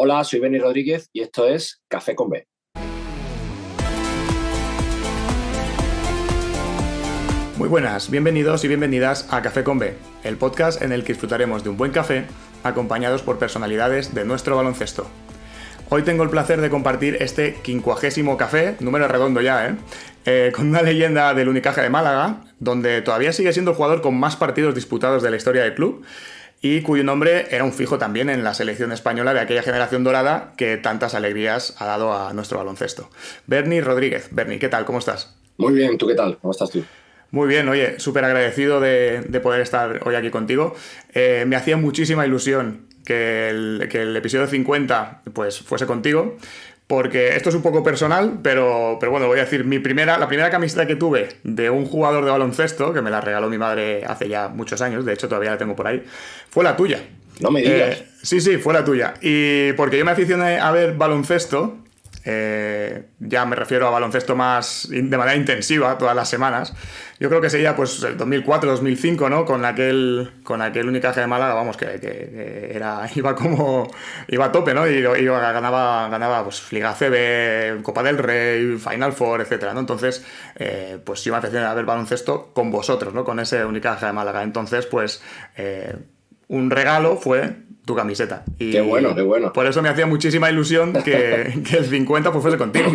Hola, soy Berni Rodríguez y esto es Café con B. Muy buenas, bienvenidos y bienvenidas a Café con B, el podcast en el que disfrutaremos de un buen café acompañados por personalidades de nuestro baloncesto. Hoy tengo el placer de compartir este 50º café, número redondo ya, con una leyenda del Unicaja de Málaga, donde todavía sigue siendo el jugador con más partidos disputados de la historia del club y cuyo nombre era un fijo también en la selección española de aquella generación dorada que tantas alegrías ha dado a nuestro baloncesto. Berni Rodríguez. Berni, ¿qué tal? ¿Cómo estás? Muy bien, ¿tú qué tal? ¿Cómo estás tú? Muy bien, oye, súper agradecido de poder estar hoy aquí contigo. Me hacía muchísima ilusión que el episodio 50 pues, fuese contigo, porque esto es un poco personal, pero bueno, voy a decir, la primera camiseta que tuve de un jugador de baloncesto, que me la regaló mi madre hace ya muchos años, de hecho todavía la tengo por ahí, fue la tuya. No me digas. Sí, fue la tuya. Y porque yo me aficioné a ver baloncesto, ya me refiero a baloncesto más de manera intensiva todas las semanas. Yo creo que sería pues el 2004-2005, ¿no? Con aquel Unicaja de Málaga, vamos, que iba a tope, ¿no? Y ganaba pues Liga CB, Copa del Rey, Final Four, etcétera, ¿no? Entonces, pues yo me aficioné a ver baloncesto con vosotros, ¿no? Con ese Unicaja de Málaga. Entonces, pues un regalo fue tu camiseta. Y qué bueno, qué bueno. Por eso me hacía muchísima ilusión que el 50 pues fuese contigo.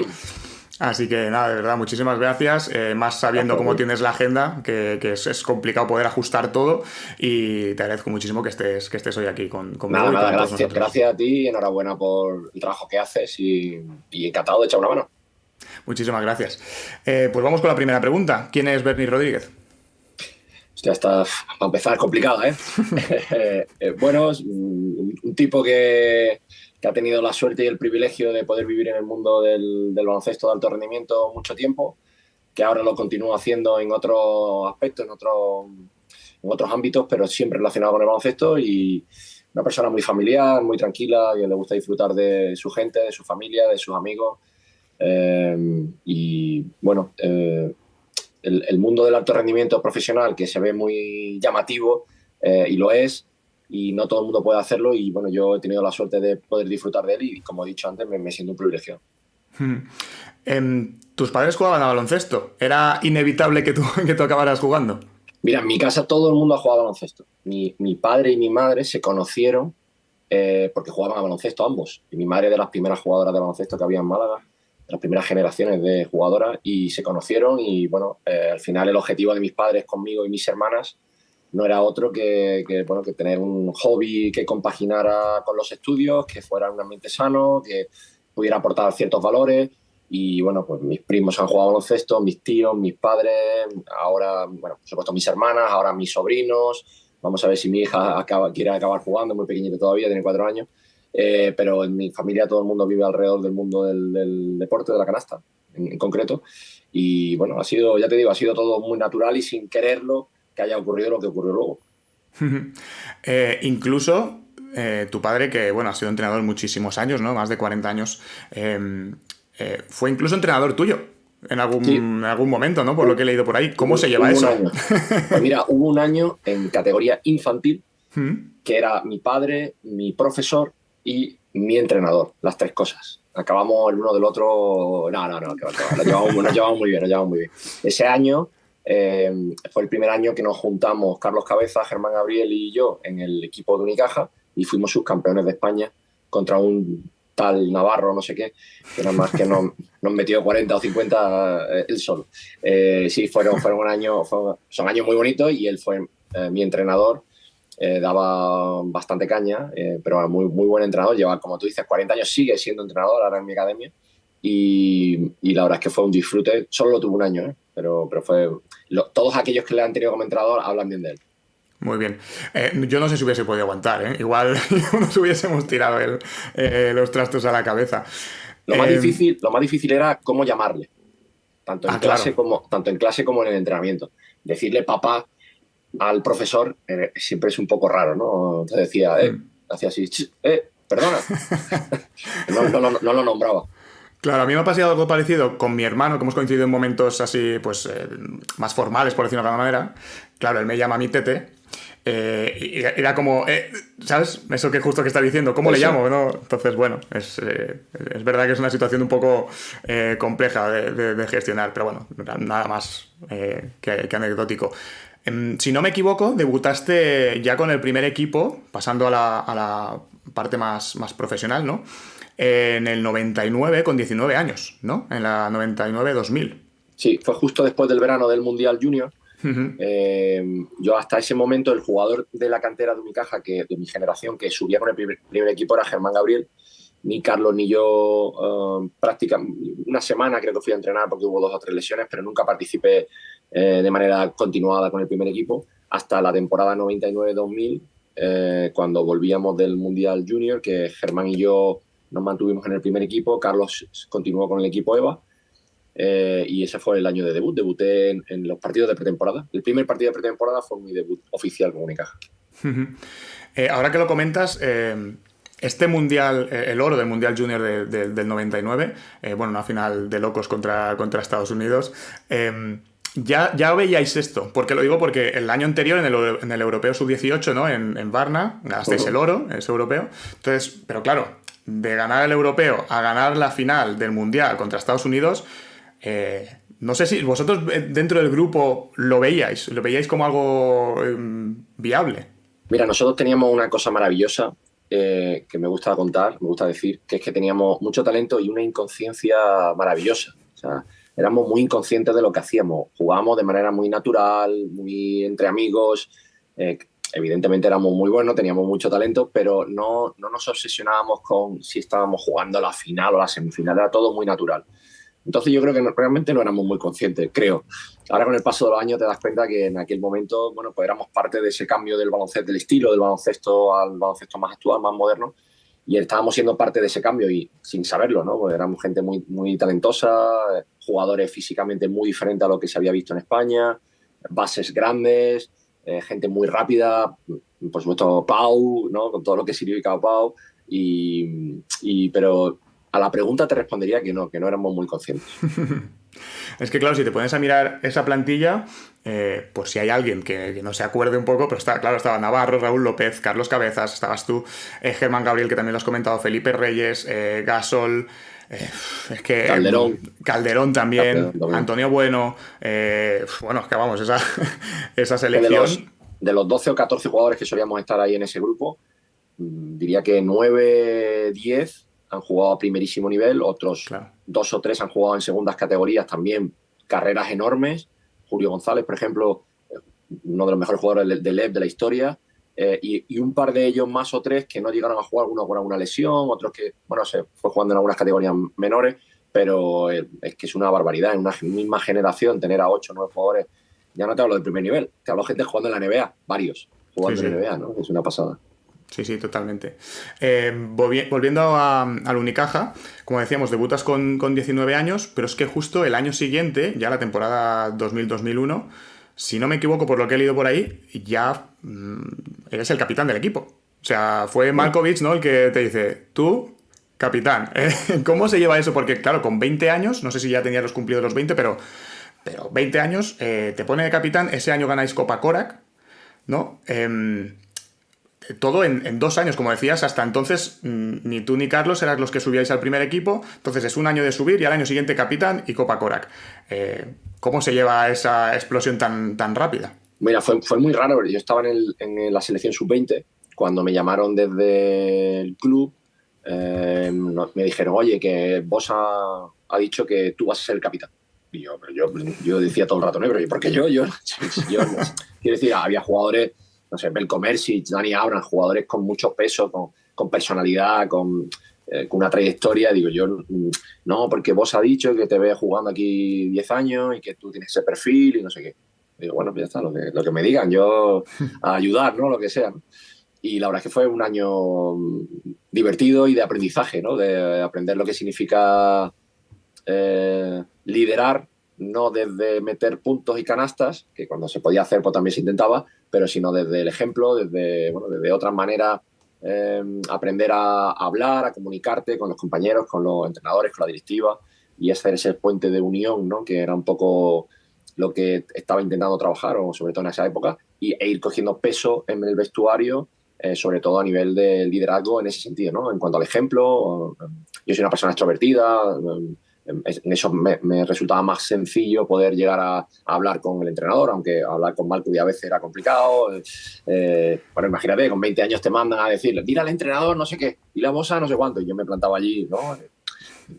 Así que nada, de verdad, muchísimas gracias. Más sabiendo cómo tienes la agenda, que es complicado poder ajustar todo. Y te agradezco muchísimo que estés hoy aquí conmigo. Nada, gracias a ti y enhorabuena por el trabajo que haces y encantado de echar una mano. Muchísimas gracias. Pues vamos con la primera pregunta. ¿Quién es Berni Rodríguez? Hostia, está para empezar complicada, ¿eh? Bueno, es un tipo que ha tenido la suerte y el privilegio de poder vivir en el mundo del baloncesto de alto rendimiento mucho tiempo, que ahora lo continúa haciendo en otros aspectos, en otros ámbitos, pero siempre relacionado con el baloncesto, y una persona muy familiar, muy tranquila, que le gusta disfrutar de su gente, de su familia, de sus amigos. Y bueno, el mundo del alto rendimiento profesional, que se ve muy llamativo, y lo es, y no todo el mundo puede hacerlo, y bueno, yo he tenido la suerte de poder disfrutar de él y, como he dicho antes, me siento un privilegio. ¿Tus padres jugaban a baloncesto? ¿Era inevitable que tú acabaras jugando? Mira, en mi casa todo el mundo ha jugado a baloncesto. Mi padre y mi madre se conocieron porque jugaban a baloncesto ambos, y mi madre de las primeras jugadoras de baloncesto que había en Málaga, las primeras generaciones de jugadoras, y se conocieron, y bueno, al final el objetivo de mis padres conmigo y mis hermanas no era otro que tener un hobby que compaginara con los estudios, que fuera un ambiente sano, que pudiera aportar ciertos valores. Y bueno, pues mis primos han jugado baloncesto, mis tíos, mis padres, ahora, bueno, por supuesto mis hermanas, ahora mis sobrinos. Vamos a ver si mi hija quiere acabar jugando, muy pequeñita todavía, tiene 4 años. Pero en mi familia todo el mundo vive alrededor del mundo del deporte, de la canasta en concreto. Y bueno, ya te digo, ha sido todo muy natural y sin quererlo que haya ocurrido lo que ocurrió luego. Incluso tu padre, que bueno, ha sido entrenador muchísimos años, ¿no? Más de 40 años, fue incluso entrenador tuyo en algún momento, ¿no? Por lo que he leído por ahí. ¿Cómo se lleva eso? Pues mira, hubo un año en categoría infantil que era mi padre, mi profesor y mi entrenador, las 3 cosas. Acabamos el uno del otro. No, nos llevamos muy bien. Ese año fue el primer año que nos juntamos Carlos Cabeza, Germán Gabriel y yo en el equipo de Unicaja, y fuimos subcampeones de España contra un tal Navarro, no sé qué, que nada más que nos metió 40 o 50 él solo. Sí, son años muy bonitos, y él fue mi entrenador. Daba bastante caña, pero era muy, muy buen entrenador. Lleva, como tú dices, 40 años, sigue siendo entrenador ahora en mi academia, y la verdad es que fue un disfrute. Solo lo tuvo un año, pero fue... todos aquellos que le han tenido como entrenador hablan bien de él. Muy bien. Yo no sé si hubiese podido aguantar, ¿eh? Igual nos hubiésemos tirado los trastos a la cabeza. Lo más difícil era cómo llamarle, tanto en clase como en el entrenamiento. Decirle papá al profesor siempre es un poco raro, ¿no? Entonces decía, hacía así, perdona. No lo nombraba. Claro, a mí me ha pasado algo parecido con mi hermano, que hemos coincidido en momentos así, pues, más formales, por decirlo de alguna manera. Claro, él me llama a mi tete, Era como, ¿sabes? Eso que justo que está diciendo, ¿cómo le llamo? ¿No? Entonces, bueno, es verdad que es una situación un poco compleja de gestionar, pero bueno, nada más que anecdótico. Si no me equivoco, debutaste ya con el primer equipo, pasando a la parte más profesional, ¿no? En el 99 con 19 años, ¿no? En la 99-2000. Sí, fue justo después del verano del Mundial Junior. Uh-huh. Yo hasta ese momento el jugador de la cantera de Unicaja, de mi generación, que subía con el primer equipo era Germán Gabriel. Ni Carlos ni yo prácticamente una semana creo que fui a entrenar porque hubo 2 o 3 lesiones, pero nunca participé de manera continuada con el primer equipo hasta la temporada 99-2000, cuando volvíamos del Mundial Junior, que Germán y yo nos mantuvimos en el primer equipo. Carlos continuó con el equipo EVA. Y ese fue el año de debut. Debuté en los partidos de pretemporada. El primer partido de pretemporada fue mi debut oficial con Unicaja. Ahora que lo comentas, este mundial, el oro del Mundial Junior del 99, bueno, una final de locos contra Estados Unidos, ya veíais esto, porque lo digo porque el año anterior en el Europeo Sub-18, ¿no? En Varna, ganasteis el oro, ese europeo. Entonces, pero claro, de ganar el europeo a ganar la final del Mundial contra Estados Unidos, no sé si vosotros dentro del grupo lo veíais como algo viable. Mira, nosotros teníamos una cosa maravillosa que me gusta contar, me gusta decir, que es que teníamos mucho talento y una inconsciencia maravillosa. O sea, éramos muy inconscientes de lo que hacíamos. Jugábamos de manera muy natural, muy entre amigos. Evidentemente éramos muy buenos, teníamos mucho talento, pero no nos obsesionábamos con si estábamos jugando la final o la semifinal. Era todo muy natural. Entonces yo creo que realmente no éramos muy conscientes, creo. Ahora con el paso de los años te das cuenta que en aquel momento, bueno, pues éramos parte de ese cambio del baloncesto, del estilo del baloncesto al baloncesto más actual, más moderno, y estábamos siendo parte de ese cambio y sin saberlo, ¿no? Pues éramos gente muy, muy talentosa, jugadores físicamente muy diferentes a lo que se había visto en España, bases grandes, gente muy rápida, por supuesto Pau, ¿no? Con todo lo que significaba Pau, pero a la pregunta te respondería que no éramos muy conscientes. Es que claro, si te pones a mirar esa plantilla, por si hay alguien que no se acuerde un poco, pero estaba Navarro, Raúl López, Carlos Cabezas, estabas tú, Germán Gabriel, que también lo has comentado, Felipe Reyes, Gasol, es que Calderón también, Antonio Bueno, bueno, es que vamos, esa selección. De los 12 o 14 jugadores que solíamos estar ahí en ese grupo, diría que 9, 10 han jugado a primerísimo nivel, otros 2 o 3 han jugado en segundas categorías también, carreras enormes. Julio González, por ejemplo, uno de los mejores jugadores del LEP de la historia, y un par de ellos más o 3 que no llegaron a jugar, algunos por alguna lesión, otros que, bueno, se fue jugando en algunas categorías menores, pero es que es una barbaridad en una misma generación tener a 8 o 9 jugadores. Ya no te hablo del primer nivel, te hablo de gente jugando en la NBA, varios jugando en la NBA, ¿no? Es una pasada. Sí, totalmente. Volviendo al Unicaja, como decíamos, debutas con 19 años, pero es que justo el año siguiente, ya la temporada 2000-2001, si no me equivoco por lo que he leído por ahí, ya eres el capitán del equipo. O sea, fue Malkovich, ¿no?, el que te dice, tú, capitán. ¿Cómo se lleva eso? Porque, claro, con 20 años, no sé si ya tenías los cumplidos los 20, pero 20 años, te pone de capitán, ese año ganáis Copa Korak, ¿no? Todo en 2 años, como decías, hasta entonces ni tú ni Carlos eras los que subíais al primer equipo, entonces es un año de subir y al año siguiente capitán y Copa Korak. ¿Cómo se lleva esa explosión tan rápida? Mira, fue muy raro. Yo estaba en la selección sub-20 cuando me llamaron desde el club. Me dijeron, oye, que vos ha dicho que tú vas a ser el capitán. Y yo decía todo el rato, ¿no? ¿Y por qué yo? Quiero decir, había jugadores, no sé, Belko Mersic, Dani Abram, jugadores con mucho peso, con personalidad, con una trayectoria. Digo, yo no, porque vos ha dicho que te ves jugando aquí 10 años y que tú tienes ese perfil y no sé qué. Digo, bueno, pues ya está, lo que me digan, yo a ayudar, ¿no? Lo que sea, ¿no? Y la verdad es que fue un año divertido y de aprendizaje, ¿no? De aprender lo que significa liderar, no desde meter puntos y canastas, que cuando se podía hacer pues también se intentaba, pero sino desde el ejemplo, desde otras maneras, aprender a hablar, a comunicarte con los compañeros, con los entrenadores, con la directiva, y hacer ese puente de unión, ¿no? Que era un poco lo que estaba intentando trabajar, o sobre todo en esa época, e ir cogiendo peso en el vestuario, sobre todo a nivel de liderazgo en ese sentido, ¿no? En cuanto al ejemplo, yo soy una persona extrovertida, en eso me resultaba más sencillo poder llegar a hablar con el entrenador, aunque hablar con Malcolm a veces era complicado. Bueno, imagínate, con 20 años te mandan a decirle, dile al entrenador no sé qué, y la bosa no sé cuánto, y yo me plantaba allí, ¿no?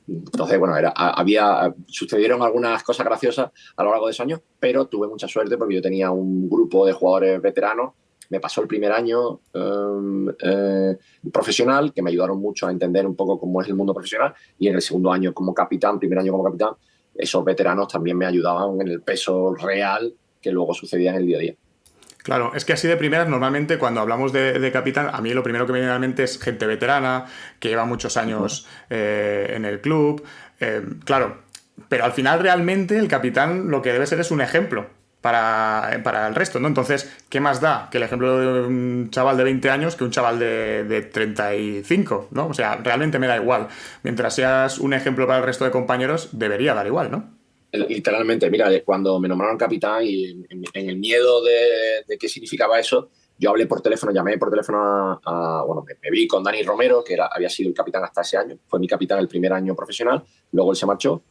Entonces, bueno, sucedieron algunas cosas graciosas a lo largo de esos años, pero tuve mucha suerte porque yo tenía un grupo de jugadores veteranos. Me pasó el primer año profesional, que me ayudaron mucho a entender un poco cómo es el mundo profesional, y en el segundo año como capitán, primer año como capitán, esos veteranos también me ayudaban en el peso real que luego sucedía en el día a día. Claro, es que así de primeras, normalmente cuando hablamos de capitán, a mí lo primero que me viene a la mente es gente veterana, que lleva muchos años en el club. Claro, pero al final realmente el capitán lo que debe ser es un ejemplo para el resto, ¿no? Entonces, ¿qué más da que el ejemplo de un chaval de 20 años que un chaval de 35, ¿no? O sea, realmente me da igual. Mientras seas un ejemplo para el resto de compañeros, debería dar igual, ¿no? Literalmente, mira, cuando me nombraron capitán y en el miedo de qué significaba eso, yo hablé por teléfono, llamé por teléfono bueno, me vi con Dani Romero, que había sido el capitán hasta ese año, fue mi capitán el primer año profesional, luego él se marchó,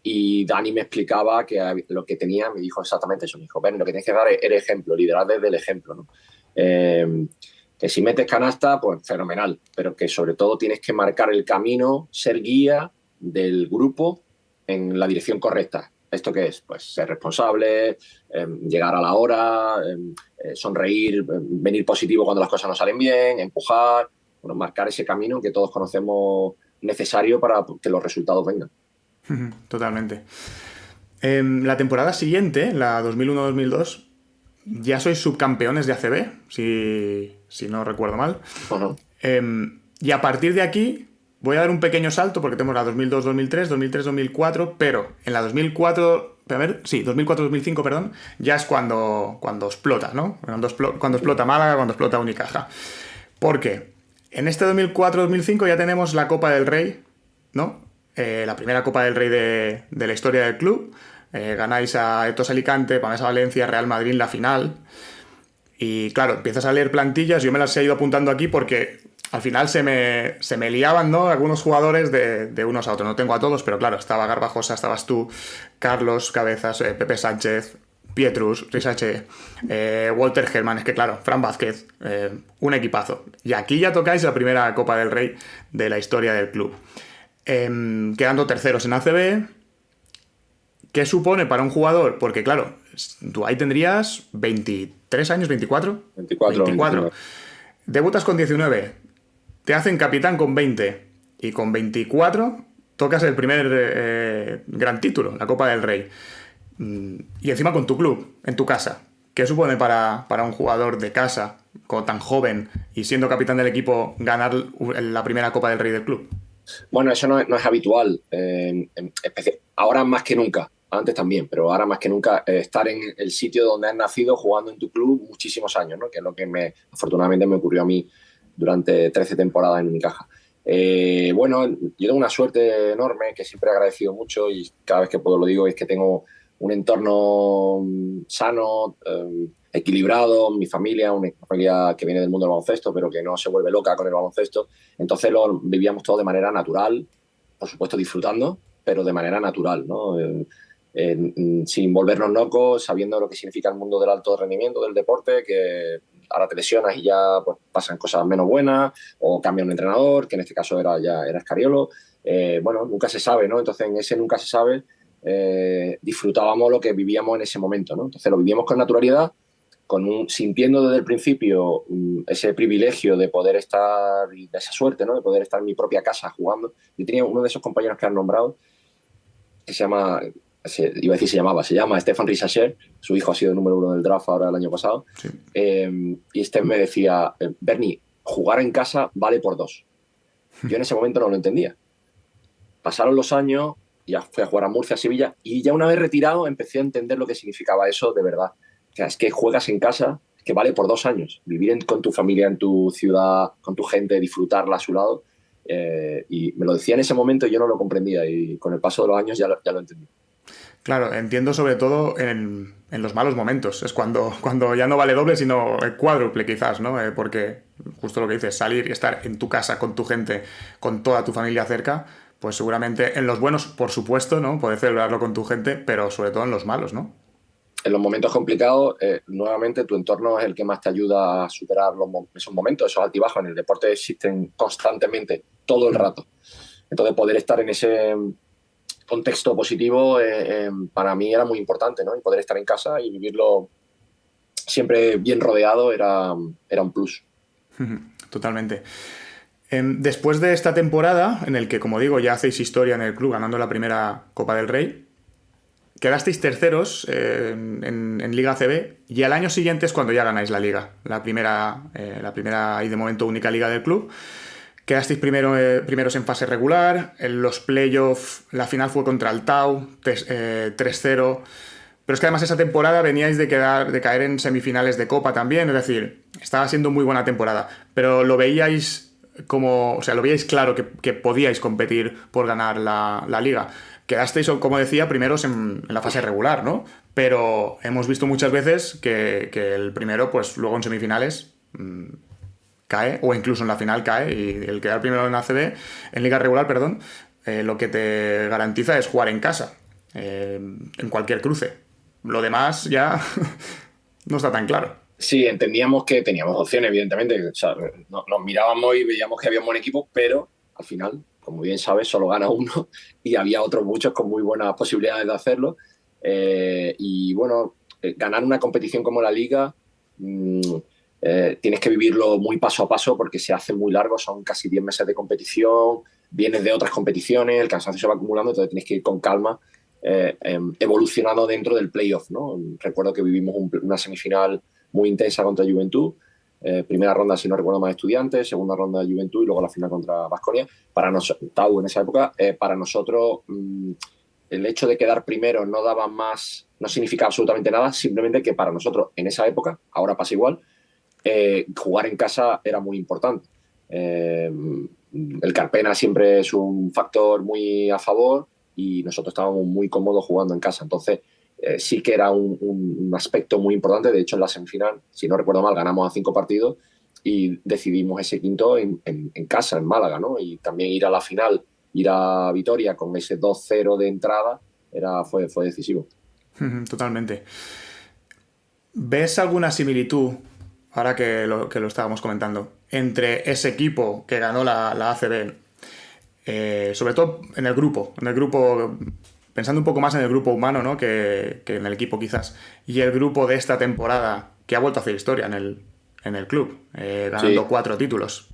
y Dani me explicaba que lo que tenía, me dijo exactamente eso, me dijo, ven, lo que tienes que dar es el ejemplo, liderar desde el ejemplo, ¿no? Que si metes canasta, pues fenomenal, pero que sobre todo tienes que marcar el camino, ser guía del grupo en la dirección correcta. ¿Esto qué es? Pues ser responsable, llegar a la hora, sonreír, venir positivo cuando las cosas no salen bien, empujar, bueno, marcar ese camino que todos conocemos necesario para que los resultados vengan. Totalmente. La temporada siguiente, la 2001-2002, ya sois subcampeones de ACB, si no recuerdo mal. Uh-huh. Y a partir de aquí voy a dar un pequeño salto porque tenemos la 2002-2003, 2003-2004, pero en la 2004-2005, perdón, ya es cuando explota, ¿no? Cuando explota Málaga, cuando explota Unicaja. Porque en este 2004-2005 ya tenemos la Copa del Rey, ¿no? La primera Copa del Rey de la historia del club. Ganáis a Etos Alicante, Pamesa Valencia, Real Madrid en la final. Y claro, empiezas a leer plantillas, yo me las he ido apuntando aquí porque al final se me liaban, ¿no? Algunos jugadores de unos a otros. No tengo a todos, pero claro, estaba Garbajosa, estabas tú, Carlos Cabezas, Pepe Sánchez, Pietrus, Risache, Walter Germán, es que claro, Fran Vázquez, un equipazo. Y aquí ya tocáis la primera Copa del Rey de la historia del club. Quedando terceros en ACB. ¿Qué supone para un jugador? Porque claro, tú ahí tendrías 23 años, 24. 24. Debutas con 19, te hacen capitán con 20 y con 24 tocas el primer gran título, la Copa del Rey. Y encima con tu club, en tu casa. ¿Qué supone para un jugador de casa, tan joven y siendo capitán del equipo, ganar la primera Copa del Rey del club? Bueno, eso no es habitual, ahora más que nunca, antes también, pero ahora más que nunca, estar en el sitio donde has nacido jugando en tu club muchísimos años, ¿no? Que es lo que afortunadamente me ocurrió a mí durante 13 temporadas en Unicaja. Bueno, yo tengo una suerte enorme que siempre he agradecido mucho y cada vez que puedo lo digo, es que tengo un entorno sano, equilibrado, mi familia, una familia que viene del mundo del baloncesto, pero que no se vuelve loca con el baloncesto. Entonces lo vivíamos todo de manera natural, por supuesto disfrutando, pero de manera natural, ¿no? Sin volvernos locos, sabiendo lo que significa el mundo del alto rendimiento, del deporte, que ahora te lesionas y ya pues, pasan cosas menos buenas, o cambia un entrenador, que en este caso era Scariolo. Bueno, nunca se sabe, ¿no? Entonces en ese nunca se sabe, disfrutábamos lo que vivíamos en ese momento, ¿no? Entonces lo vivíamos con naturalidad, sintiendo desde el principio ese privilegio de poder estar, de esa suerte, ¿no? De poder estar en mi propia casa jugando. Yo tenía uno de esos compañeros que han nombrado, que se llama Stefan Risacher, su hijo ha sido el número 1 del draft ahora el año pasado, sí. Y me decía, Berni, jugar en casa vale por 2. Yo en ese momento no lo entendía. Pasaron los años, ya fui a jugar a Murcia, a Sevilla, y ya una vez retirado empecé a entender lo que significaba eso de verdad. O sea, es que juegas en casa, que vale por 2 años. Vivir con tu familia, en tu ciudad, con tu gente, disfrutarla a su lado. Y me lo decía en ese momento y yo no lo comprendía. Y con el paso de los años ya lo entendí. Claro, entiendo sobre todo en los malos momentos. Es cuando ya no vale doble, sino cuádruple quizás, ¿no? Porque justo lo que dices, salir y estar en tu casa, con tu gente, con toda tu familia cerca, pues seguramente en los buenos, por supuesto, ¿no? Poder celebrarlo con tu gente, pero sobre todo en los malos, ¿no? En los momentos complicados, nuevamente tu entorno es el que más te ayuda a superar esos momentos, esos altibajos. En el deporte existen constantemente, todo el rato. Entonces, poder estar en ese contexto positivo para mí era muy importante, ¿no? Y poder estar en casa y vivirlo siempre bien rodeado era un plus. Totalmente. Después de esta temporada, en el que, como digo, ya hacéis historia en el club ganando la primera Copa del Rey, quedasteis terceros en Liga ACB y al año siguiente es cuando ya ganáis la Liga, la primera y de momento única Liga del club. Quedasteis primeros en fase regular, en los playoffs la final fue contra el Tau, 3-0, pero es que además esa temporada veníais de caer en semifinales de Copa también, es decir, estaba siendo muy buena temporada, pero lo veíais lo veíais claro que podíais competir por ganar la Liga. Quedasteis, como decía, primeros en la fase regular, ¿no? Pero hemos visto muchas veces que el primero, pues luego en semifinales cae, o incluso en la final cae, y el quedar primero en ACB, en Liga Regular, perdón, lo que te garantiza es jugar en casa, en cualquier cruce. Lo demás ya no está tan claro. Sí, entendíamos que teníamos opciones, evidentemente. O sea, nos mirábamos y veíamos que había un buen equipo, pero al final, como bien sabes, solo gana uno y había otros muchos con muy buenas posibilidades de hacerlo. Y bueno, ganar una competición como la Liga tienes que vivirlo muy paso a paso porque se hace muy largo, son casi 10 meses de competición, vienes de otras competiciones, el cansancio se va acumulando, entonces tienes que ir con calma evolucionando dentro del playoff, ¿no? Recuerdo que vivimos una semifinal muy intensa contra Juventud, primera ronda, si no recuerdo mal, Estudiantes, segunda ronda de Juventud y luego la final contra Baskonia. Para nosotros, Tau en esa época, para nosotros el hecho de quedar primero no daba más, no significaba absolutamente nada, simplemente que para nosotros en esa época, ahora pasa igual, jugar en casa era muy importante. El Carpena siempre es un factor muy a favor y nosotros estábamos muy cómodos jugando en casa. Entonces, sí que era un aspecto muy importante. De hecho, en la semifinal, si no recuerdo mal, ganamos a 5 partidos y decidimos ese quinto en casa, en Málaga, ¿no? Y también ir a la final, ir a Vitoria con ese 2-0 de entrada, fue decisivo. Totalmente. ¿Ves alguna similitud, ahora que lo estábamos comentando, entre ese equipo que ganó la ACB, sobre todo en el grupo, pensando un poco más en el grupo humano, ¿no? que en el equipo quizás, y el grupo de esta temporada que ha vuelto a hacer historia en el club, ganando 4 títulos?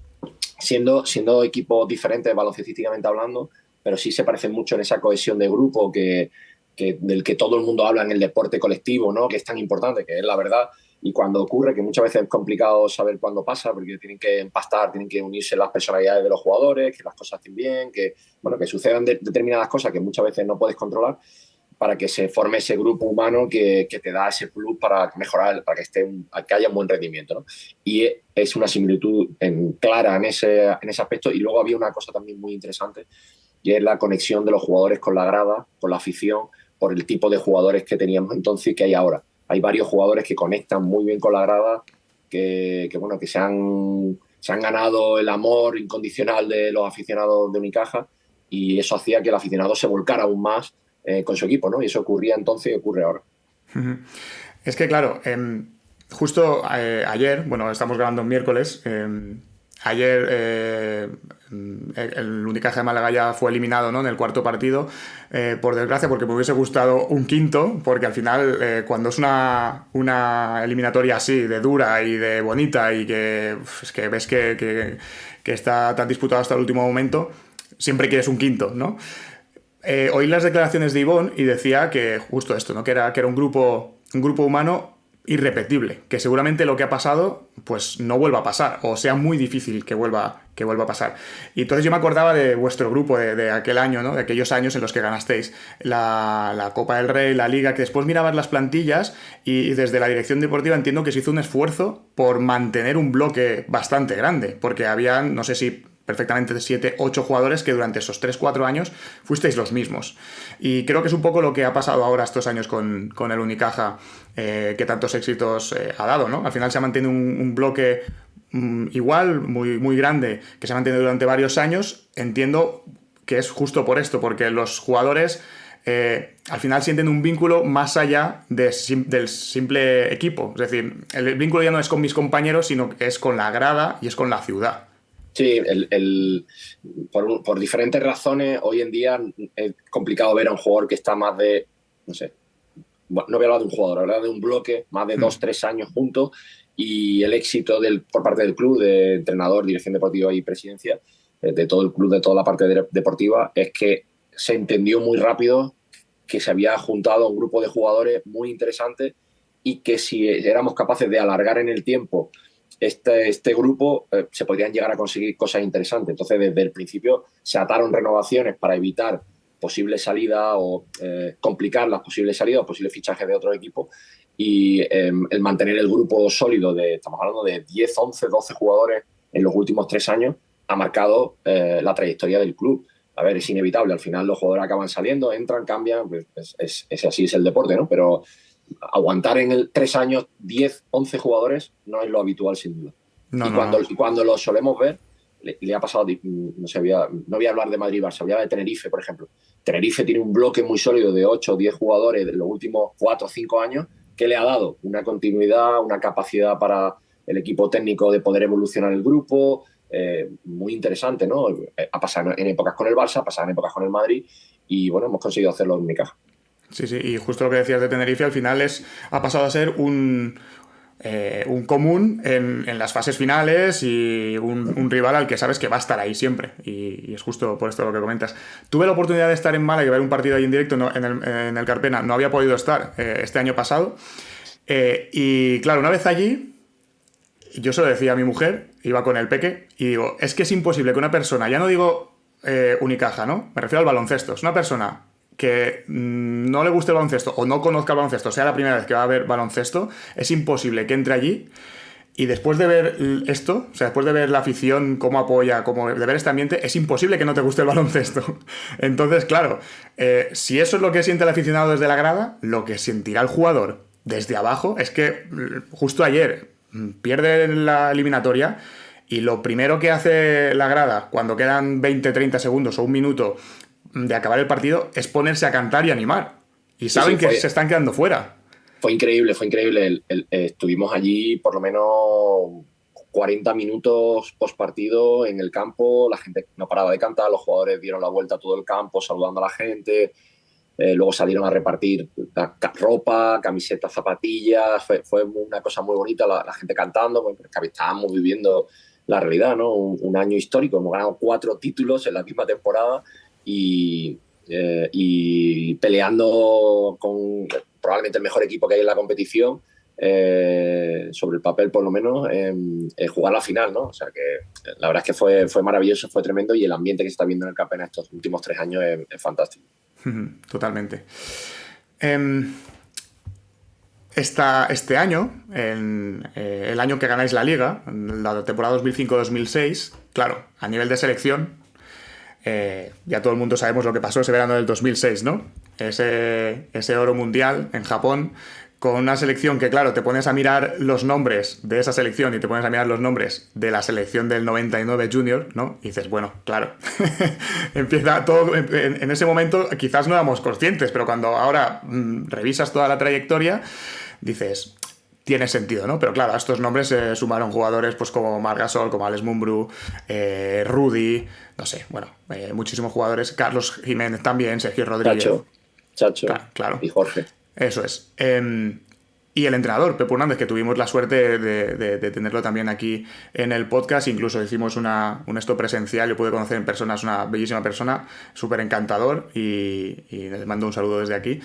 Siendo equipos diferentes baloncestísticamente hablando, pero sí se parecen mucho en esa cohesión de grupo del que todo el mundo habla en el deporte colectivo, ¿no? Que es tan importante, que es la verdad. Y cuando ocurre, que muchas veces es complicado saber cuándo pasa, porque tienen que empastar, tienen que unirse las personalidades de los jugadores, que las cosas estén bien, que sucedan determinadas cosas que muchas veces no puedes controlar, para que se forme ese grupo humano que te da ese plus para mejorar, para que haya un buen rendimiento, ¿no? Y es una similitud clara en ese aspecto. Y luego había una cosa también muy interesante, y es la conexión de los jugadores con la grada, con la afición, por el tipo de jugadores que teníamos entonces y que hay ahora. Hay varios jugadores que conectan muy bien con la grada, que se han ganado el amor incondicional de los aficionados de Unicaja, y eso hacía que el aficionado se volcara aún más con su equipo, ¿no? Y eso ocurría entonces y ocurre ahora. Es que, claro, justo ayer, estamos grabando un miércoles, ayer el Unicaja de Málaga ya fue eliminado, ¿no? En el cuarto partido, por desgracia, porque me hubiese gustado un quinto, porque al final cuando es una eliminatoria así, de dura y de bonita, y que ves que está tan disputado hasta el último momento, siempre quieres un quinto, ¿no? Oí las declaraciones de Ivonne y decía que justo esto, ¿no? Que era un grupo humano irrepetible, que seguramente lo que ha pasado pues no vuelva a pasar, o sea muy difícil que vuelva a pasar. Y entonces yo me acordaba de vuestro grupo de aquel año, ¿no? De aquellos años en los que ganasteis la Copa del Rey, la Liga, que después mirabas las plantillas y desde la dirección deportiva entiendo que se hizo un esfuerzo por mantener un bloque bastante grande, porque habían, no sé si perfectamente 7, 8 jugadores que durante esos 3, 4 años fuisteis los mismos. Y creo que es un poco lo que ha pasado ahora estos años con el Unicaja, que tantos éxitos ha dado, ¿no? Al final se ha mantenido un bloque igual, muy, muy grande, que se ha mantenido durante varios años. Entiendo que es justo por esto, porque los jugadores al final sienten un vínculo más allá del simple equipo. Es decir, el vínculo ya no es con mis compañeros, sino que es con la grada y es con la ciudad. Sí, por diferentes razones, hoy en día es complicado ver a un jugador que está más de, no sé, no voy a hablar de un jugador, voy a hablar de un bloque, más de 2-3 años juntos, y el éxito por parte del club, de entrenador, dirección deportiva y presidencia, de todo el club, de toda la parte deportiva, es que se entendió muy rápido que se había juntado un grupo de jugadores muy interesante y que si éramos capaces de alargar en el tiempo este grupo, se podrían llegar a conseguir cosas interesantes. Entonces, desde el principio se ataron renovaciones para evitar posibles salidas o complicar las posibles salidas o posibles fichajes de otros equipos, y el mantener el grupo sólido estamos hablando de 10, 11, 12 jugadores en los últimos 3 años, ha marcado la trayectoria del club. A ver, es inevitable, al final los jugadores acaban saliendo, entran, cambian, pues así es el deporte, ¿no? Pero aguantar en 3 años 10, 11 jugadores no es lo habitual, sin duda. Y cuando lo solemos ver, le ha pasado, no sé, no voy a hablar de Madrid-Barça, voy a hablar de Tenerife, por ejemplo. Tenerife tiene un bloque muy sólido de 8 o 10 jugadores de los últimos 4 o 5 años, que le ha dado una continuidad, una capacidad para el equipo técnico de poder evolucionar el grupo, muy interesante, ¿no? Ha pasado en épocas con el Barça, ha pasado en épocas con el Madrid, y bueno, hemos conseguido hacerlo en Unicaja. Sí, sí, y justo lo que decías de Tenerife, al final ha pasado a ser un común en las fases finales y un rival al que sabes que va a estar ahí siempre. Y es justo por esto lo que comentas. Tuve la oportunidad de estar en Málaga y ver un partido ahí en directo en el Carpena. No había podido estar este año pasado. Y claro, una vez allí, yo se lo decía a mi mujer, iba con el peque, y digo, es que es imposible que una persona, ya no digo Unicaja, ¿no? Me refiero al baloncesto. Es una persona que no le guste el baloncesto o no conozca el baloncesto, sea la primera vez que va a ver baloncesto, es imposible que entre allí y después de ver esto, o sea, después de ver la afición, cómo apoya, de ver este ambiente, es imposible que no te guste el baloncesto. Entonces, claro, si eso es lo que siente el aficionado desde la grada, lo que sentirá el jugador desde abajo es que justo ayer pierde la eliminatoria y lo primero que hace la grada cuando quedan 20, 30 segundos o un minuto de acabar el partido es ponerse a cantar y animar. Y saben que se están quedando fuera. Fue increíble, fue increíble. Estuvimos allí por lo menos 40 minutos post partido en el campo, la gente no paraba de cantar, los jugadores dieron la vuelta a todo el campo saludando a la gente, luego salieron a repartir ropa, camisetas, zapatillas, fue una cosa muy bonita, la gente cantando, porque estábamos viviendo la realidad, ¿no? Un año histórico, hemos ganado 4 títulos en la misma temporada, y peleando con probablemente el mejor equipo que hay en la competición, sobre el papel por lo menos, jugar la final, ¿no? O sea que la verdad es que fue maravilloso, fue tremendo, y el ambiente que se está viendo en el Carpen estos últimos 3 años es fantástico. Totalmente. Este año, el año que ganáis la Liga, la temporada 2005-2006, claro, a nivel de selección, ya todo el mundo sabemos lo que pasó ese verano del 2006, ¿no? Ese oro mundial en Japón, con una selección que, claro, te pones a mirar los nombres de esa selección y te pones a mirar los nombres de la selección del 99 Junior, ¿no? Y dices, bueno, claro, empieza todo, en ese momento quizás no éramos conscientes, pero cuando ahora revisas toda la trayectoria, dices, tiene sentido, ¿no? Pero claro, a estos nombres se sumaron jugadores pues como Marc Gasol, como Alex Mumbrú, Rudy, no sé, bueno, muchísimos jugadores, Carlos Jiménez también, Sergio Rodríguez. Chacho claro. Y Jorge. Eso es. Y el entrenador, Pepe Hernández, que tuvimos la suerte de tenerlo también aquí en el podcast. Incluso hicimos un esto presencial. Yo pude conocer en persona, es una bellísima persona, súper encantador, y le mando un saludo desde aquí.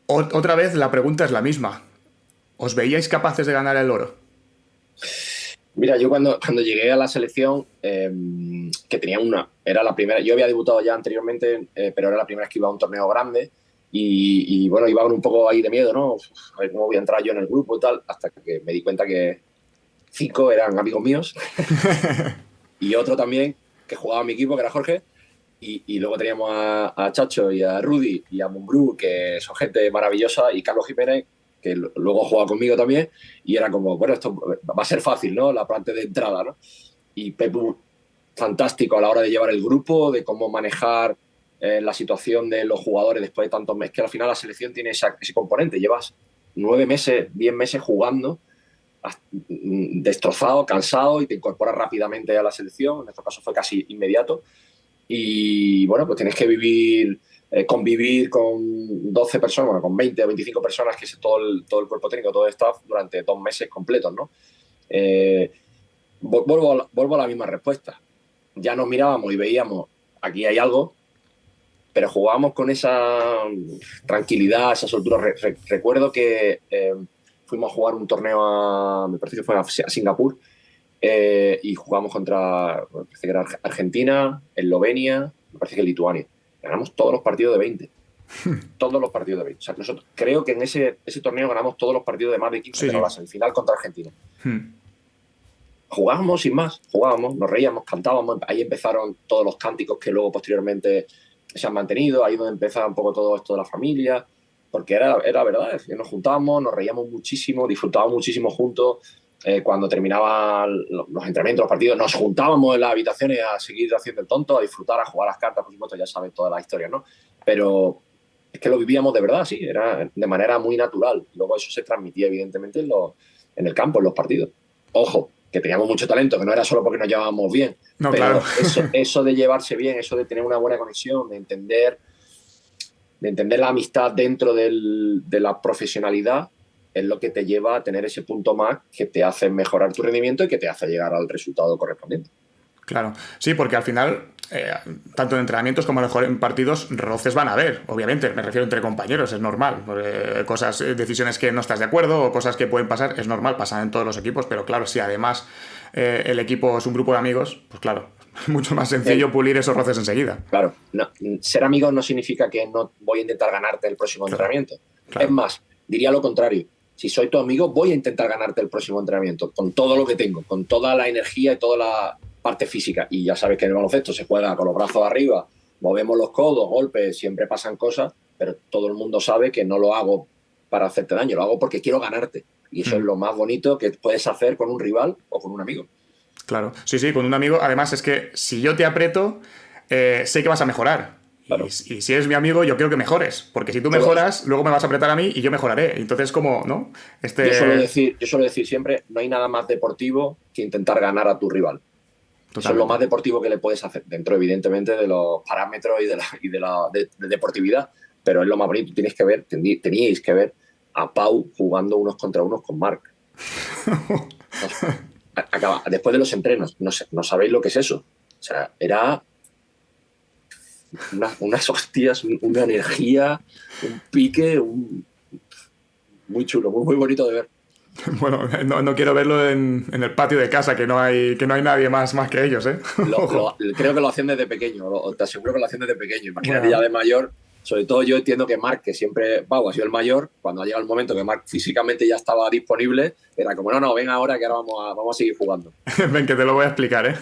Otra vez la pregunta es la misma. ¿Os veíais capaces de ganar el oro? Mira, yo cuando llegué a la selección, que tenía era la primera, yo había debutado ya anteriormente, pero era la primera vez que iba a un torneo grande, y bueno, iba con un poco ahí de miedo, ¿no? A ver cómo voy a entrar yo en el grupo y tal, hasta que me di cuenta que 5 eran amigos míos y otro también que jugaba en mi equipo, que era Jorge. Y luego teníamos a Chacho y a Rudy y a Mumbrú, que son gente maravillosa, y Carlos Jiménez, que luego jugaba conmigo también, y era como, bueno, esto va a ser fácil, ¿no? La parte de entrada, ¿no? Y Pepu, fantástico a la hora de llevar el grupo, de cómo manejar la situación de los jugadores después de tantos meses, que al final la selección tiene ese componente, llevas 9 meses, 10 meses jugando, destrozado, cansado, y te incorporas rápidamente a la selección. En nuestro caso fue casi inmediato. Y bueno, pues tienes que convivir con 12 personas, bueno, con 20 o 25 personas, que es todo el cuerpo técnico, todo el staff, durante 2 meses completos, ¿no? Vuelvo a la misma respuesta. Ya nos mirábamos y veíamos, aquí hay algo, pero jugábamos con esa tranquilidad, esa soltura. Recuerdo que fuimos a jugar un torneo, me parece que fue a Singapur, y jugamos contra, me parece que era Argentina, Eslovenia, me parece que Lituania. Ganamos todos los partidos de 20. Todos los partidos de 20. O sea, nosotros creo que en ese torneo ganamos todos los partidos de más de 15, pero la semifinal contra Argentina. Jugábamos sin más, nos reíamos, cantábamos. Ahí empezaron todos los cánticos que luego posteriormente se han mantenido. Ahí donde empezaba un poco todo esto de la familia, porque era verdad, nos juntábamos, nos reíamos muchísimo, disfrutábamos muchísimo juntos. Cuando terminaban los entrenamientos, los partidos, nos juntábamos en las habitaciones a seguir haciendo el tonto, a disfrutar, a jugar las cartas, por supuesto, ya sabes toda la historia, ¿no? Pero es que lo vivíamos de verdad, sí, era de manera muy natural. Luego eso se transmitía, evidentemente, en el campo, en los partidos. Ojo, que teníamos mucho talento, que no era solo porque nos llevábamos bien, no, pero claro. eso de llevarse bien, eso de tener una buena conexión, de entender la amistad dentro de la profesionalidad, es lo que te lleva a tener ese punto más que te hace mejorar tu rendimiento y que te hace llegar al resultado correspondiente. Claro, sí, porque al final, tanto en entrenamientos como a lo mejor en partidos, roces van a haber, obviamente, me refiero entre compañeros, es normal. Decisiones que no estás de acuerdo o cosas que pueden pasar, es normal, pasan en todos los equipos, pero claro, si además el equipo es un grupo de amigos, pues claro, es mucho más sencillo pulir esos roces enseguida. Claro, ser amigos no significa que no voy a intentar ganarte el próximo entrenamiento. Claro. Es más, diría lo contrario. Si soy tu amigo, voy a intentar ganarte el próximo entrenamiento, con todo lo que tengo, con toda la energía y toda la parte física. Y ya sabes que en el baloncesto se juega con los brazos arriba, movemos los codos, golpes, siempre pasan cosas, pero todo el mundo sabe que no lo hago para hacerte daño, lo hago porque quiero ganarte. Y eso es lo más bonito que puedes hacer con un rival o con un amigo. Claro, sí, con un amigo. Además es que si yo te aprieto, sé que vas a mejorar. Claro. Y si eres mi amigo, yo quiero que mejores. Porque si tú mejoras, luego me vas a apretar a mí y yo mejoraré. Entonces, como, ¿no? Yo suelo decir siempre, no hay nada más deportivo que intentar ganar a tu rival. Totalmente. Eso es lo más deportivo que le puedes hacer, dentro, evidentemente, de los parámetros y de deportividad. Pero es lo más bonito. Teníais que ver a Pau jugando unos contra unos con Marc. Después de los entrenos, no sabéis lo que es eso. O sea, era unas hostias, una energía, un pique, muy chulo, muy bonito de ver. Bueno, no quiero verlo en el patio de casa, que no hay nadie más que ellos, ¿eh? Creo que lo hacen desde pequeño, te aseguro que lo hacen desde pequeño. Imagínate ya de mayor. Sobre todo yo entiendo que Marc, que siempre Pau ha sido el mayor, cuando ha llegado el momento que Marc físicamente ya estaba disponible, era como, no, ven ahora que ahora vamos a seguir jugando. Ven, que te lo voy a explicar,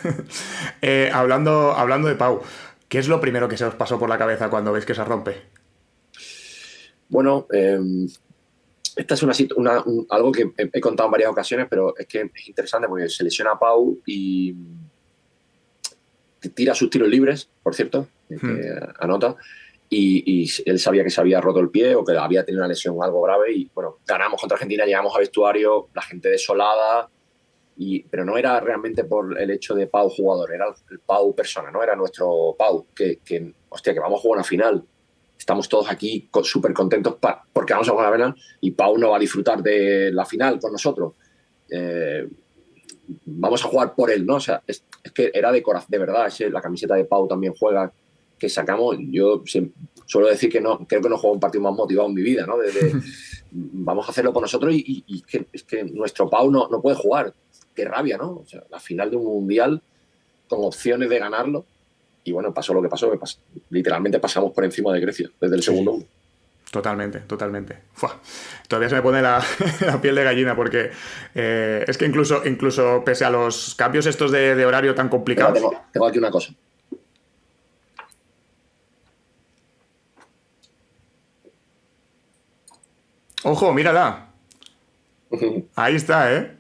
¿eh? Hablando de Pau, ¿qué es lo primero que se os pasó por la cabeza cuando veis que se rompe? Bueno, esta es algo que he contado en varias ocasiones, pero es que es interesante porque se lesiona a Pau y tira sus tiros libres, por cierto, que anota. Y él sabía que se había roto el pie o que había tenido una lesión algo grave y bueno, ganamos contra Argentina, llegamos a vestuario, la gente desolada, pero no era realmente por el hecho de Pau jugador, era el Pau persona, no era nuestro Pau, que vamos a jugar una final, estamos todos aquí súper contentos porque vamos a jugar una final y Pau no va a disfrutar de la final con nosotros. Vamos a jugar por él, ¿no? O sea, es que era de corazón, de verdad, la camiseta de Pau también juega, que sacamos, yo suelo decir que creo que no juego un partido más motivado en mi vida, ¿no? Vamos a hacerlo por nosotros y es que nuestro Pau no puede jugar. Qué rabia, ¿no? O sea, la final de un mundial con opciones de ganarlo y bueno, pasó lo que pasó, literalmente pasamos por encima de Grecia desde el segundo uno. Totalmente, totalmente. Fua, todavía se me pone la piel de gallina porque es que incluso pese a los cambios estos de horario tan complicados... Tengo aquí una cosa. ¡Ojo, mírala! Ahí está, ¿eh?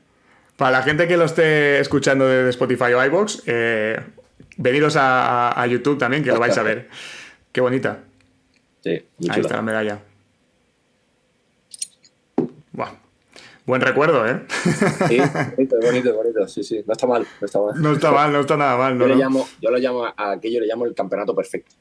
Para la gente que lo esté escuchando de Spotify o iVoox, veniros a YouTube también, que lo vais a ver. Qué bonita. Sí, ahí está la medalla. Buah. Buen recuerdo, ¿eh? Sí, bonito. Sí. No está mal. No está nada mal. Yo lo llamo a aquello, le llamo el campeonato perfecto.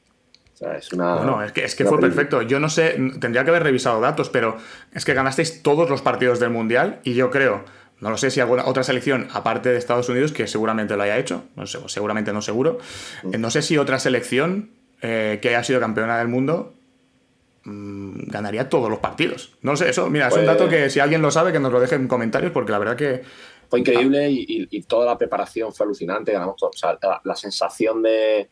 O sea, es una... Bueno, es que fue perfecto. Yo no sé, tendría que haber revisado datos, pero es que ganasteis todos los partidos del Mundial y yo creo, no lo sé si alguna otra selección, aparte de Estados Unidos, que seguramente lo haya hecho, no sé, seguramente no seguro, no sé si otra selección que haya sido campeona del mundo ganaría todos los partidos. No sé, eso, mira, es un dato que si alguien lo sabe, que nos lo deje en comentarios, porque la verdad que... Fue increíble y toda la preparación fue alucinante, ganamos todo. O sea, la sensación de...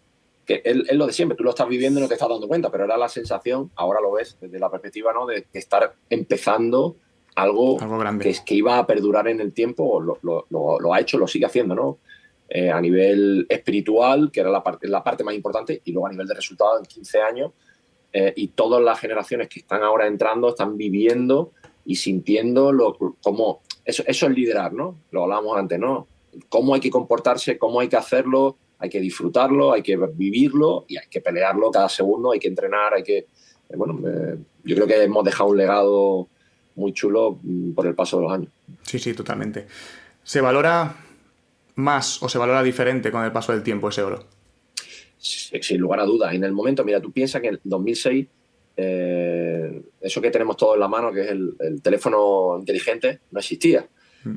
que es lo de siempre, tú lo estás viviendo y no te estás dando cuenta, pero era la sensación, ahora lo ves desde la perspectiva, ¿no?, de estar empezando algo grande, que iba a perdurar en el tiempo, lo ha hecho, lo sigue haciendo, ¿no? A nivel espiritual, que era la parte más importante, y luego a nivel de resultados en 15 años, y todas las generaciones que están ahora entrando están viviendo y sintiendo como eso es liderar, ¿no? Lo hablábamos antes, ¿no? Cómo hay que comportarse, cómo hay que hacerlo. Hay que disfrutarlo, hay que vivirlo y hay que pelearlo cada segundo, hay que entrenar, hay que... yo creo que hemos dejado un legado muy chulo por el paso de los años. Sí, totalmente. ¿Se valora más o se valora diferente con el paso del tiempo ese oro? Sin lugar a dudas. En el momento, mira, tú piensas que en 2006, eso que tenemos todos en la mano, que es el teléfono inteligente, no existía.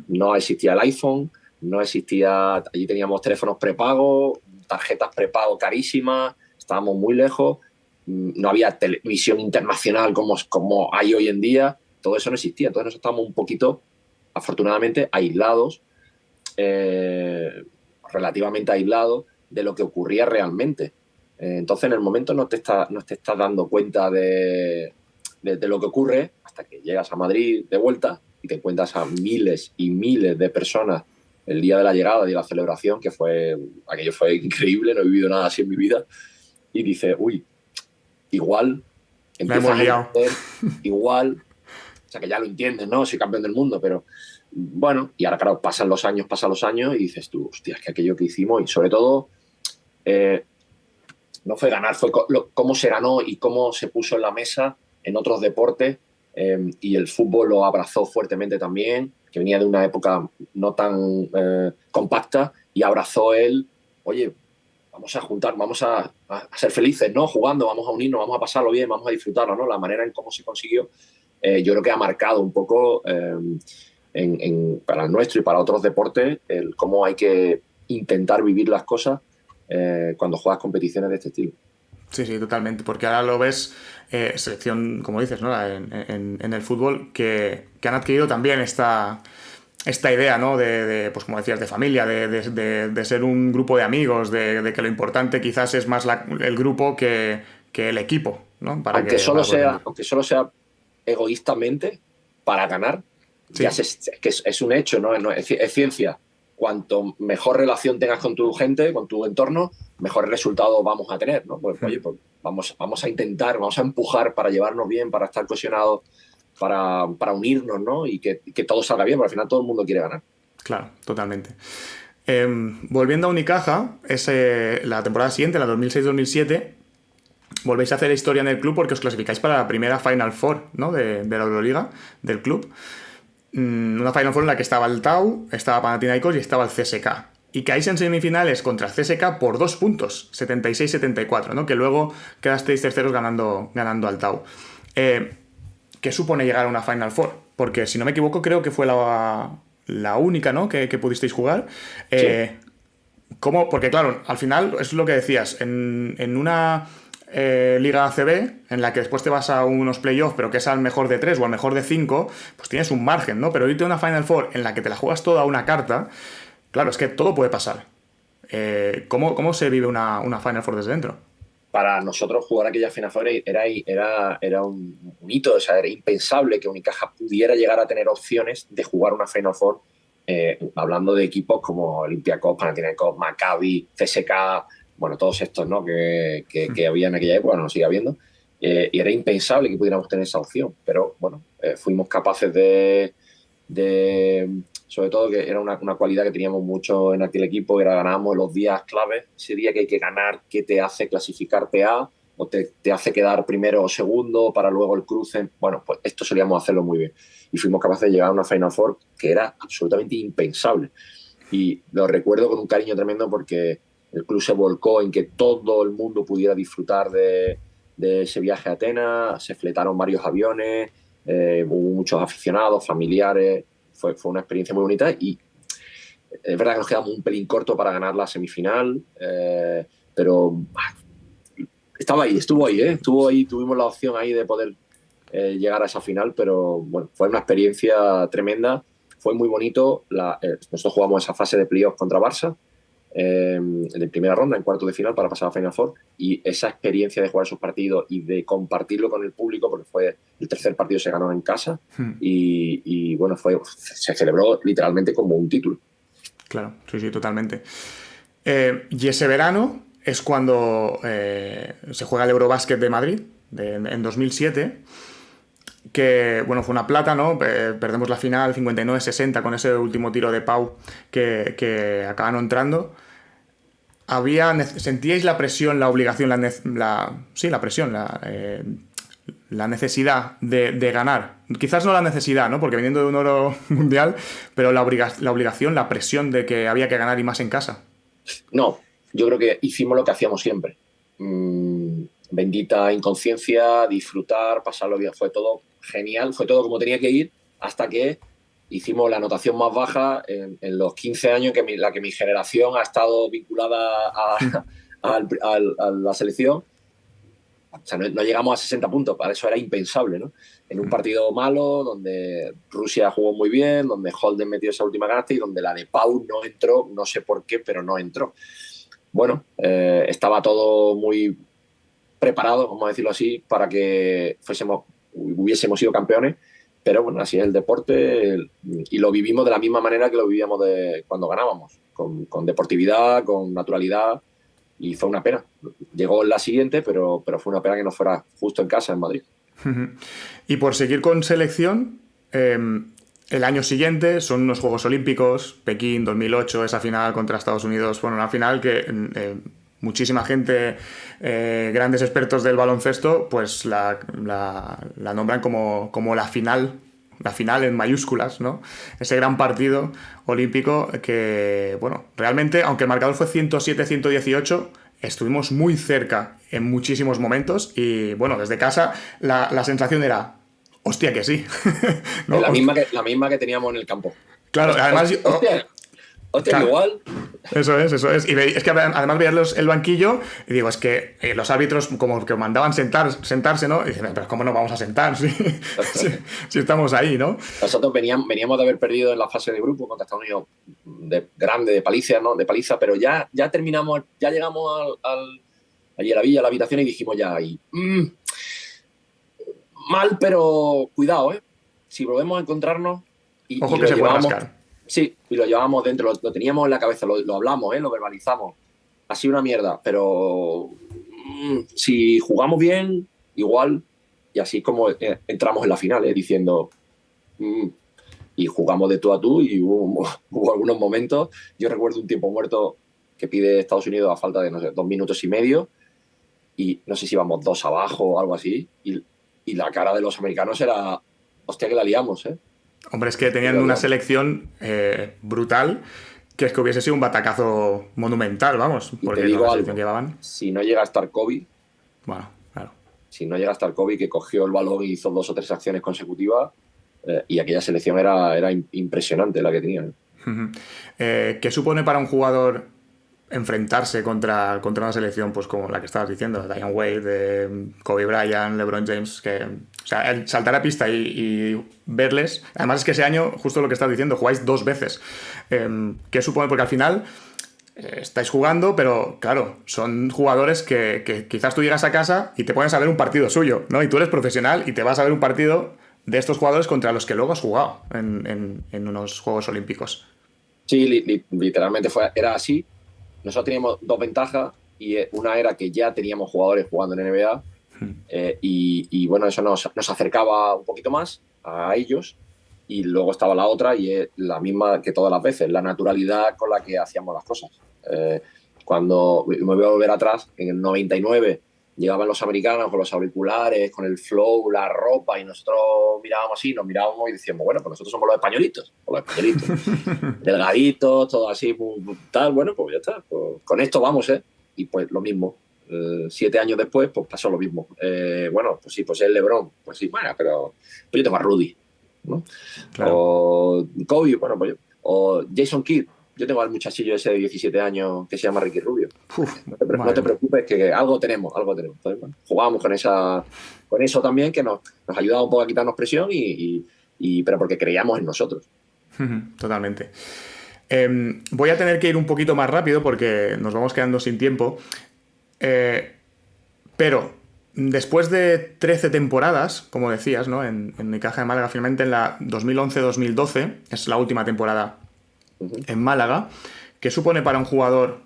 No existía el iPhone, no existía, allí teníamos teléfonos prepagos, tarjetas prepago carísimas, estábamos muy lejos, no había televisión internacional como hay hoy en día, todo eso no existía, entonces nosotros estábamos un poquito, afortunadamente, aislados, relativamente aislados de lo que ocurría realmente. Entonces en el momento no te estás dando cuenta de lo que ocurre hasta que llegas a Madrid de vuelta y te encuentras a miles y miles de personas el día de la llegada y de la celebración, que aquello fue increíble, no he vivido nada así en mi vida, y dice, uy, igual, empiezas a entender, igual, o sea que ya lo entiendes, ¿no? Soy campeón del mundo, pero bueno, y ahora claro, pasan los años y dices tú, hostia, es que aquello que hicimos, y sobre todo, no fue ganar, fue cómo se ganó y cómo se puso en la mesa en otros deportes, y el fútbol lo abrazó fuertemente también, que venía de una época no tan compacta, y abrazó él, oye, vamos a juntar, vamos a ser felices, ¿no? Jugando, vamos a unirnos, vamos a pasarlo bien, vamos a disfrutarlo, ¿no? La manera en cómo se consiguió, yo creo que ha marcado un poco para el nuestro y para otros deportes el cómo hay que intentar vivir las cosas cuando juegas competiciones de este estilo. Sí, totalmente, porque ahora lo ves, selección, como dices, ¿no? En el fútbol, que han adquirido también esta idea, ¿no? De pues como decías, de familia, de ser un grupo de amigos, de que lo importante quizás es más el grupo que el equipo, ¿no? Aunque solo sea egoístamente para ganar, sí. Ya que es un hecho, ¿no? Es ciencia. Cuanto mejor relación tengas con tu gente, con tu entorno, mejores resultados vamos a tener, ¿no? Pues, oye, pues vamos a intentar, vamos a empujar para llevarnos bien, para estar cohesionados, para unirnos, ¿no? Y que todo salga bien, porque al final todo el mundo quiere ganar. Claro, totalmente. Volviendo a Unicaja, la temporada siguiente, la 2006-2007, volvéis a hacer historia en el club porque os clasificáis para la primera Final Four, ¿no? de la Euroliga, del club. Una Final Four en la que estaba el TAU, estaba Panathinaikos y estaba el CSKA. Y caéis en semifinales contra el CSKA por 2 puntos, 76-74, ¿no? Que luego quedasteis terceros ganando al TAU. ¿Qué supone llegar a una Final Four? Porque, si no me equivoco, creo que fue la única, ¿no? que pudisteis jugar. Sí. ¿Cómo? Porque, claro, al final, es lo que decías, en una Liga ACB, en la que después te vas a unos playoffs, pero que es al mejor de 3 o al mejor de 5, pues tienes un margen, ¿no? Pero irte a una Final Four en la que te la juegas toda a una carta, claro, es que todo puede pasar. ¿Cómo se vive una Final Four desde dentro? para nosotros jugar aquella Final Four era un hito, o sea, era impensable que Unicaja pudiera llegar a tener opciones de jugar una Final Four, hablando de equipos como Olympiacos, Panathinaikos, Maccabi, CSKA, bueno, todos estos, ¿no? que había en aquella época, no lo sigue habiendo, y era impensable que pudiéramos tener esa opción, pero bueno, fuimos capaces de sobre todo que era una cualidad que teníamos mucho en aquel equipo, era ganábamos los días claves, ese día que hay que ganar, que te hace clasificarte o te hace quedar primero o segundo para luego el cruce. Bueno, pues esto solíamos hacerlo muy bien. Y fuimos capaces de llegar a una Final Four que era absolutamente impensable. Y lo recuerdo con un cariño tremendo porque el club se volcó en que todo el mundo pudiera disfrutar de ese viaje a Atenas, se fletaron varios aviones, hubo muchos aficionados, familiares. Fue una experiencia muy bonita y es verdad que nos quedamos un pelín corto para ganar la semifinal, pero estuvo ahí, tuvimos la opción ahí de poder llegar a esa final, pero bueno, fue una experiencia tremenda, fue muy bonito. Nosotros jugamos esa fase de playoff contra Barça, en primera ronda, en cuarto de final para pasar a Final Four, y esa experiencia de jugar esos partidos y de compartirlo con el público, porque fue el tercer partido, se ganó en casa, y bueno, se celebró literalmente como un título. Claro, sí, totalmente. Y ese verano es cuando se juega el Eurobásquet de Madrid, en 2007, que bueno, fue una plata, ¿no? Perdemos la final 59-60 con ese último tiro de Pau que acaban entrando. ¿Sentíais la presión, la obligación, la presión, la necesidad de ganar? Quizás no la necesidad, ¿no? Porque viniendo de un oro mundial, pero la obligación, la presión de que había que ganar y más en casa. No, yo creo que hicimos lo que hacíamos siempre. Bendita inconsciencia, disfrutar, pasarlo bien. Fue todo genial, fue todo como tenía que ir, hasta que hicimos la anotación más baja en los 15 años en la que mi generación ha estado vinculada a la selección. O sea, no llegamos a 60 puntos, para eso era impensable, ¿no? En un partido malo, donde Rusia jugó muy bien, donde Holden metió esa última canasta y donde la de Pau no entró, no sé por qué, pero no entró. Bueno, estaba todo muy preparado, vamos a decirlo así, para que hubiésemos sido campeones, pero bueno, así es el deporte y lo vivimos de la misma manera que lo vivíamos cuando ganábamos, con deportividad, con naturalidad, y fue una pena. Llegó en la siguiente, pero fue una pena que no fuera justo en casa, en Madrid. Y por seguir con selección, el año siguiente son unos Juegos Olímpicos, Pekín 2008, esa final contra Estados Unidos, bueno, una final que muchísima gente, grandes expertos del baloncesto, pues la nombran como la final en mayúsculas, ¿no? Ese gran partido olímpico que, bueno, realmente, aunque el marcador fue 107-118, estuvimos muy cerca en muchísimos momentos y, bueno, desde casa la sensación era, hostia, que sí. ¿No? La misma que teníamos en el campo. Claro, además... Hostia, claro. Igual. Eso es. Y es que además veías el banquillo y digo, es que los árbitros como que mandaban sentarse, ¿no? Y dicen, pero ¿cómo nos vamos a sentar si estamos ahí, ¿no? Nosotros veníamos de haber perdido en la fase de grupo contra Estados Unidos de paliza, ¿no? De paliza, pero ya terminamos, ya llegamos allí a la villa, a la habitación y dijimos ya ahí, mal, pero cuidado, si volvemos a encontrarnos Ojo que se puede rascar. Sí, y lo llevábamos dentro, lo teníamos en la cabeza, lo hablamos, lo verbalizamos. Ha sido una mierda, pero si jugamos bien, igual, y así como entramos en la final, diciendo, y jugamos de tú a tú, y hubo algunos momentos. Yo recuerdo un tiempo muerto que pide Estados Unidos a falta de, no sé, 2 minutos y medio, y no sé si íbamos 2 abajo o algo así, y la cara de los americanos era, hostia, que la liamos, Hombre, es que tenían una selección brutal, que es que hubiese sido un batacazo monumental, vamos, porque te digo la selección que llevaban. Si no llega a estar Kobe, bueno, claro. Si no llega a estar Kobe, que cogió el balón y hizo 2 o 3 acciones consecutivas, y aquella selección era impresionante la que tenían. ¿Qué supone para un jugador enfrentarse contra una selección pues como la que estabas diciendo, Diane Wade, Kobe Bryant, LeBron James, que, o sea, el saltar a pista y verles, además es que ese año, justo lo que estás diciendo, jugáis 2 veces, ¿qué supone? Porque al final estáis jugando, pero claro, son jugadores que quizás tú llegas a casa y te pones a ver un partido suyo, ¿no? Y tú eres profesional y te vas a ver un partido de estos jugadores contra los que luego has jugado en unos Juegos Olímpicos. Sí, literalmente era así. Nosotros teníamos dos ventajas y una era que ya teníamos jugadores jugando en NBA y bueno, eso nos acercaba un poquito más a ellos y luego estaba la otra y es la misma que todas las veces, la naturalidad con la que hacíamos las cosas. Cuando me voy a volver atrás, en el 99 llegaban los americanos con los auriculares, con el flow, la ropa y nosotros mirábamos así, nos mirábamos y decíamos, bueno, pues nosotros somos los españolitos, delgaditos, todo así, tal, bueno, pues ya está, pues con esto vamos, ¿eh? Y pues lo mismo. 7 años después, pues pasó lo mismo. Bueno, pues sí, pues es LeBron. Pues sí, bueno, pero pues yo tengo a Rudy, ¿no? Claro. O Kobe, bueno, pues o Jason Kidd. Yo tengo al muchachillo ese de 17 años que se llama Ricky Rubio. No te preocupes, que algo tenemos, algo tenemos. Entonces, bueno, jugábamos con eso también, que nos ayudaba un poco a quitarnos presión, pero porque creíamos en nosotros. Totalmente. Voy a tener que ir un poquito más rápido porque nos vamos quedando sin tiempo. Pero después de 13 temporadas, como decías, ¿no? En Unicaja de Málaga, finalmente en la 2011-2012, es la última temporada en Málaga, ¿qué supone para un jugador,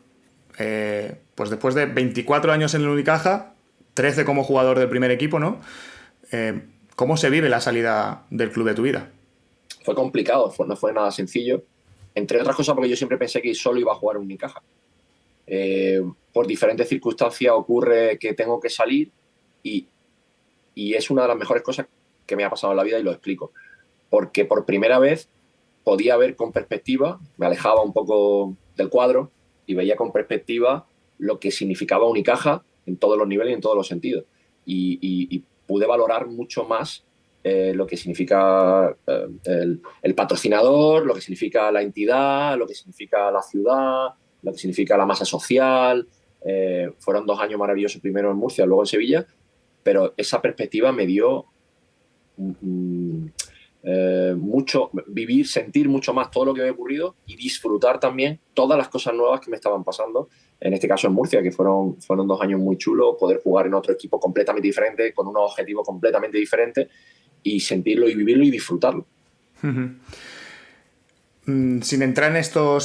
pues después de 24 años en el Unicaja, 13 como jugador del primer equipo, ¿no? ¿Cómo se vive la salida del club de tu vida? Fue complicado, no fue nada sencillo. Entre otras cosas porque yo siempre pensé que solo iba a jugar en Unicaja. Por diferentes circunstancias ocurre que tengo que salir y es una de las mejores cosas que me ha pasado en la vida y lo explico. Porque por primera vez podía ver con perspectiva, me alejaba un poco del cuadro y veía con perspectiva lo que significaba Unicaja en todos los niveles y en todos los sentidos. Y pude valorar mucho más lo que significa el patrocinador, lo que significa la entidad, lo que significa la ciudad, lo que significa la masa social. Fueron 2 años maravillosos, primero en Murcia, luego en Sevilla, pero esa perspectiva me dio mucho, vivir, sentir mucho más todo lo que me ha ocurrido y disfrutar también todas las cosas nuevas que me estaban pasando, en este caso en Murcia, que fueron 2 años muy chulos, poder jugar en otro equipo completamente diferente, con unos objetivos completamente diferentes y sentirlo y vivirlo y disfrutarlo. Sin entrar en estos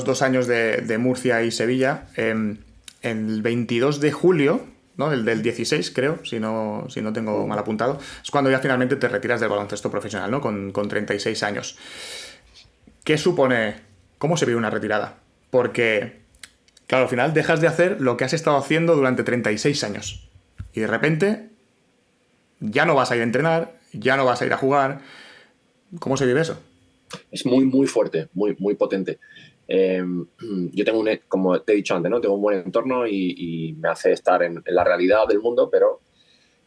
2 años de Murcia y Sevilla, el 22 de julio, ¿no? del 16, creo, si no tengo mal apuntado, es cuando ya finalmente te retiras del baloncesto profesional, ¿no? Con 36 años. ¿Qué supone? ¿Cómo se vive una retirada? Porque, claro, al final dejas de hacer lo que has estado haciendo durante 36 años. Y de repente ya no vas a ir a entrenar, ya no vas a ir a jugar. ¿Cómo se vive eso? Es muy, muy fuerte, muy, muy potente. Yo tengo como te he dicho antes, ¿no? Tengo un buen entorno y me hace estar en la realidad del mundo, pero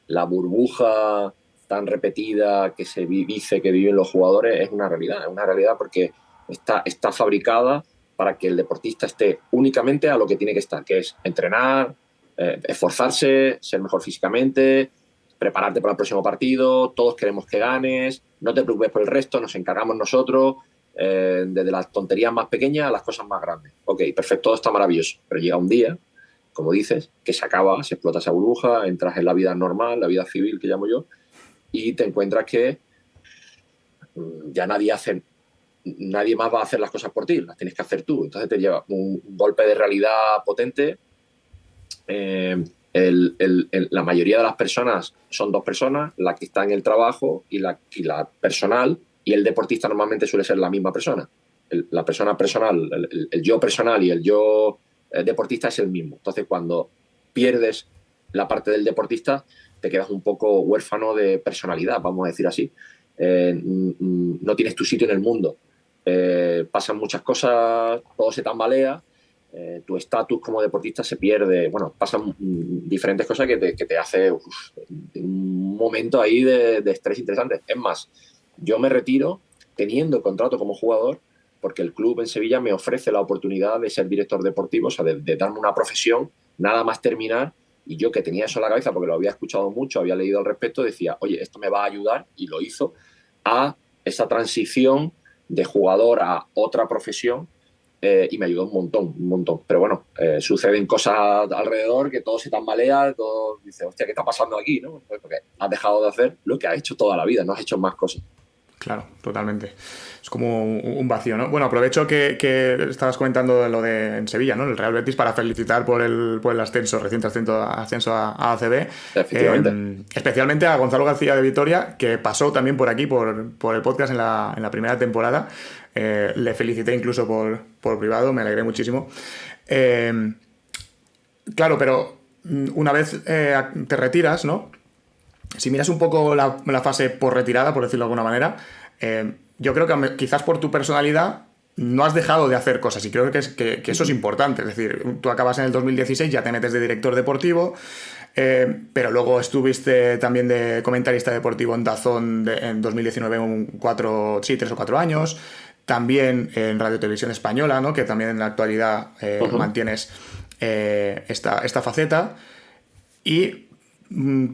la burbuja tan repetida que se dice que viven los jugadores es una realidad porque está fabricada para que el deportista esté únicamente a lo que tiene que estar, que es entrenar, esforzarse, ser mejor físicamente, prepararte para el próximo partido, todos queremos que ganes, no te preocupes por el resto, nos encargamos nosotros, desde las tonterías más pequeñas a las cosas más grandes. Ok, perfecto, todo está maravilloso, pero llega un día, como dices, que se acaba, se explota esa burbuja, entras en la vida normal, la vida civil que llamo yo, y te encuentras que ya nadie más va a hacer las cosas por ti, las tienes que hacer tú. Entonces te lleva un golpe de realidad potente. La mayoría de las personas son 2 personas, la que está en el trabajo y la personal, y el deportista normalmente suele ser la misma persona. La persona personal, el yo personal y el yo deportista es el mismo. Entonces, cuando pierdes la parte del deportista, te quedas un poco huérfano de personalidad, vamos a decir así. No tienes tu sitio en el mundo. Pasan muchas cosas, todo se tambalea. Tu estatus como deportista se pierde. Bueno, pasan diferentes cosas que te hace un momento ahí de estrés interesante. Es más, yo me retiro teniendo contrato como jugador porque el club en Sevilla me ofrece la oportunidad de ser director deportivo, o sea, de darme una profesión, nada más terminar. Y yo, que tenía eso en la cabeza porque lo había escuchado mucho, había leído al respecto, decía, oye, esto me va a ayudar, y lo hizo, a esa transición de jugador a otra profesión y me ayudó un montón, un montón. Pero bueno, suceden cosas alrededor que todo se tambalea, todo dice, hostia, ¿qué está pasando aquí? ¿No? Pues porque has dejado de hacer lo que has hecho toda la vida, no has hecho más cosas. Claro, totalmente. Es como un vacío, ¿no? Bueno, aprovecho que estabas comentando lo de en Sevilla, ¿no? El Real Betis, para felicitar por el ascenso, reciente ascenso a ACB. Efectivamente. Especialmente a Gonzalo García de Vitoria, que pasó también por aquí, por el podcast en la primera temporada. Le felicité incluso por privado, me alegré muchísimo. Claro, pero una vez te retiras, ¿no? Si miras un poco la fase por retirada, por decirlo de alguna manera, yo creo que quizás por tu personalidad no has dejado de hacer cosas y creo que eso es importante. Es decir, tú acabas en el 2016, ya te metes de director deportivo, pero luego estuviste también de comentarista deportivo en DAZN en 2019, 3 o 4 años. También en Radio Televisión Española, ¿no? Que también en la actualidad mantienes esta faceta. Y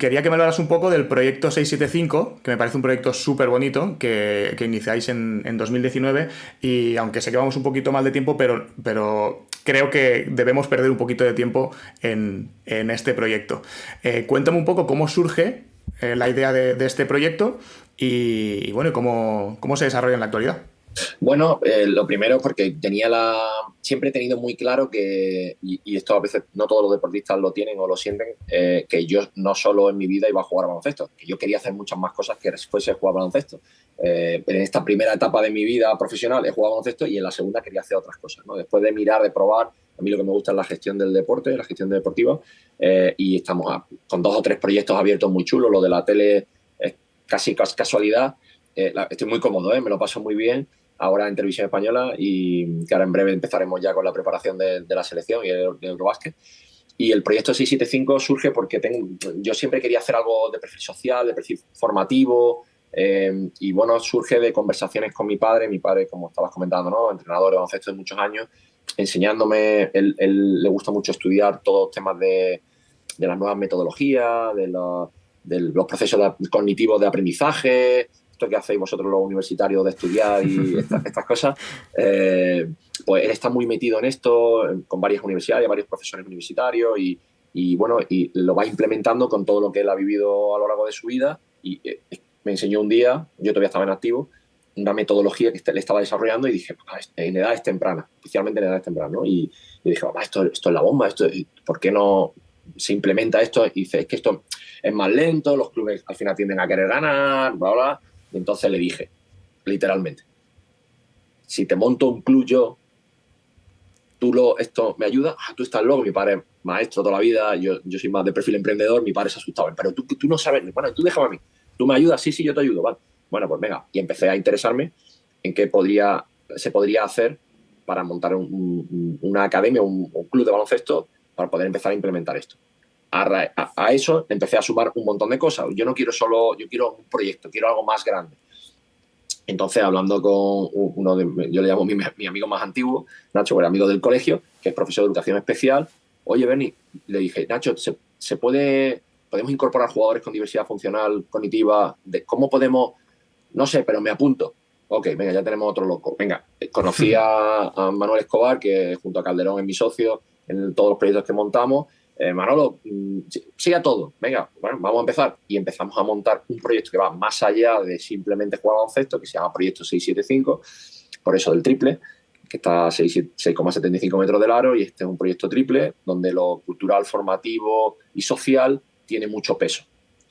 quería que me hablaras un poco del proyecto 675, que me parece un proyecto súper bonito que iniciáis en 2019 y aunque sé que vamos un poquito mal de tiempo, pero creo que debemos perder un poquito de tiempo en este proyecto. Cuéntame un poco cómo surge la idea de este proyecto y bueno, cómo se desarrolla en la actualidad. Bueno, lo primero porque siempre he tenido muy claro y esto a veces no todos los deportistas lo tienen o lo sienten, que yo no solo en mi vida iba a jugar a baloncesto, que yo quería hacer muchas más cosas que fuese jugar a baloncesto. En esta primera etapa de mi vida profesional he jugado a baloncesto y en la segunda quería hacer otras cosas, ¿no? Después de mirar, de probar, a mí lo que me gusta es la gestión del deporte, la gestión deportiva, y estamos con 2 o 3 proyectos abiertos muy chulos. Lo de la tele es casi casualidad. Estoy muy cómodo, me lo paso muy bien ahora en Televisión Española y que ahora en breve empezaremos ya con la preparación de la selección y el Eurobásquet. Y el proyecto 675 surge porque yo siempre quería hacer algo de perfil social, de perfil formativo, y bueno, surge de conversaciones con mi padre, como estabas comentando, ¿no? Entrenador de baloncesto de muchos años, enseñándome, él le gusta mucho estudiar todos los temas de las nuevas metodologías, de los procesos cognitivos de aprendizaje, esto que hacéis vosotros los universitarios de estudiar y estas cosas, pues él está muy metido en esto, con varias universidades, varios profesores universitarios y bueno, y lo va implementando con todo lo que él ha vivido a lo largo de su vida y me enseñó un día, yo todavía estaba en activo, una metodología que le estaba desarrollando y dije, en edades tempranas, especialmente en edades tempranas, ¿no? Y dije, esto es la bomba, ¿por qué no se implementa esto? Y dice, es que esto es más lento, los clubes al final tienden a querer ganar, bla, bla. Y entonces le dije, literalmente, si te monto un club yo, esto me ayuda, tú estás loco, mi padre es maestro toda la vida, yo soy más de perfil emprendedor, mi padre se asustaba, pero tú no sabes, bueno, tú déjame a mí, tú me ayudas, sí, yo te ayudo, vale. Bueno, pues venga, y empecé a interesarme en qué se podría hacer para montar una academia, un club de baloncesto, para poder empezar a implementar esto. A eso empecé a sumar un montón de cosas. Yo quiero un proyecto, quiero algo más grande. Entonces, hablando con yo le llamo mi amigo más antiguo, Nacho, el amigo del colegio, que es profesor de educación especial, oye, Berni, le dije, Nacho, podemos incorporar jugadores con diversidad funcional, cognitiva, ¿cómo podemos? No sé, pero me apunto. Ok, venga, ya tenemos otro loco. Venga, conocí a Manuel Escobar, que junto a Calderón es mi socio en todos los proyectos que montamos. Manolo, sigue a todo. Venga, bueno, vamos a empezar. Y empezamos a montar un proyecto que va más allá de simplemente jugar baloncesto, que se llama Proyecto 675, por eso del triple, que está a 6,75 metros del aro, y este es un proyecto triple donde lo cultural, formativo y social tiene mucho peso.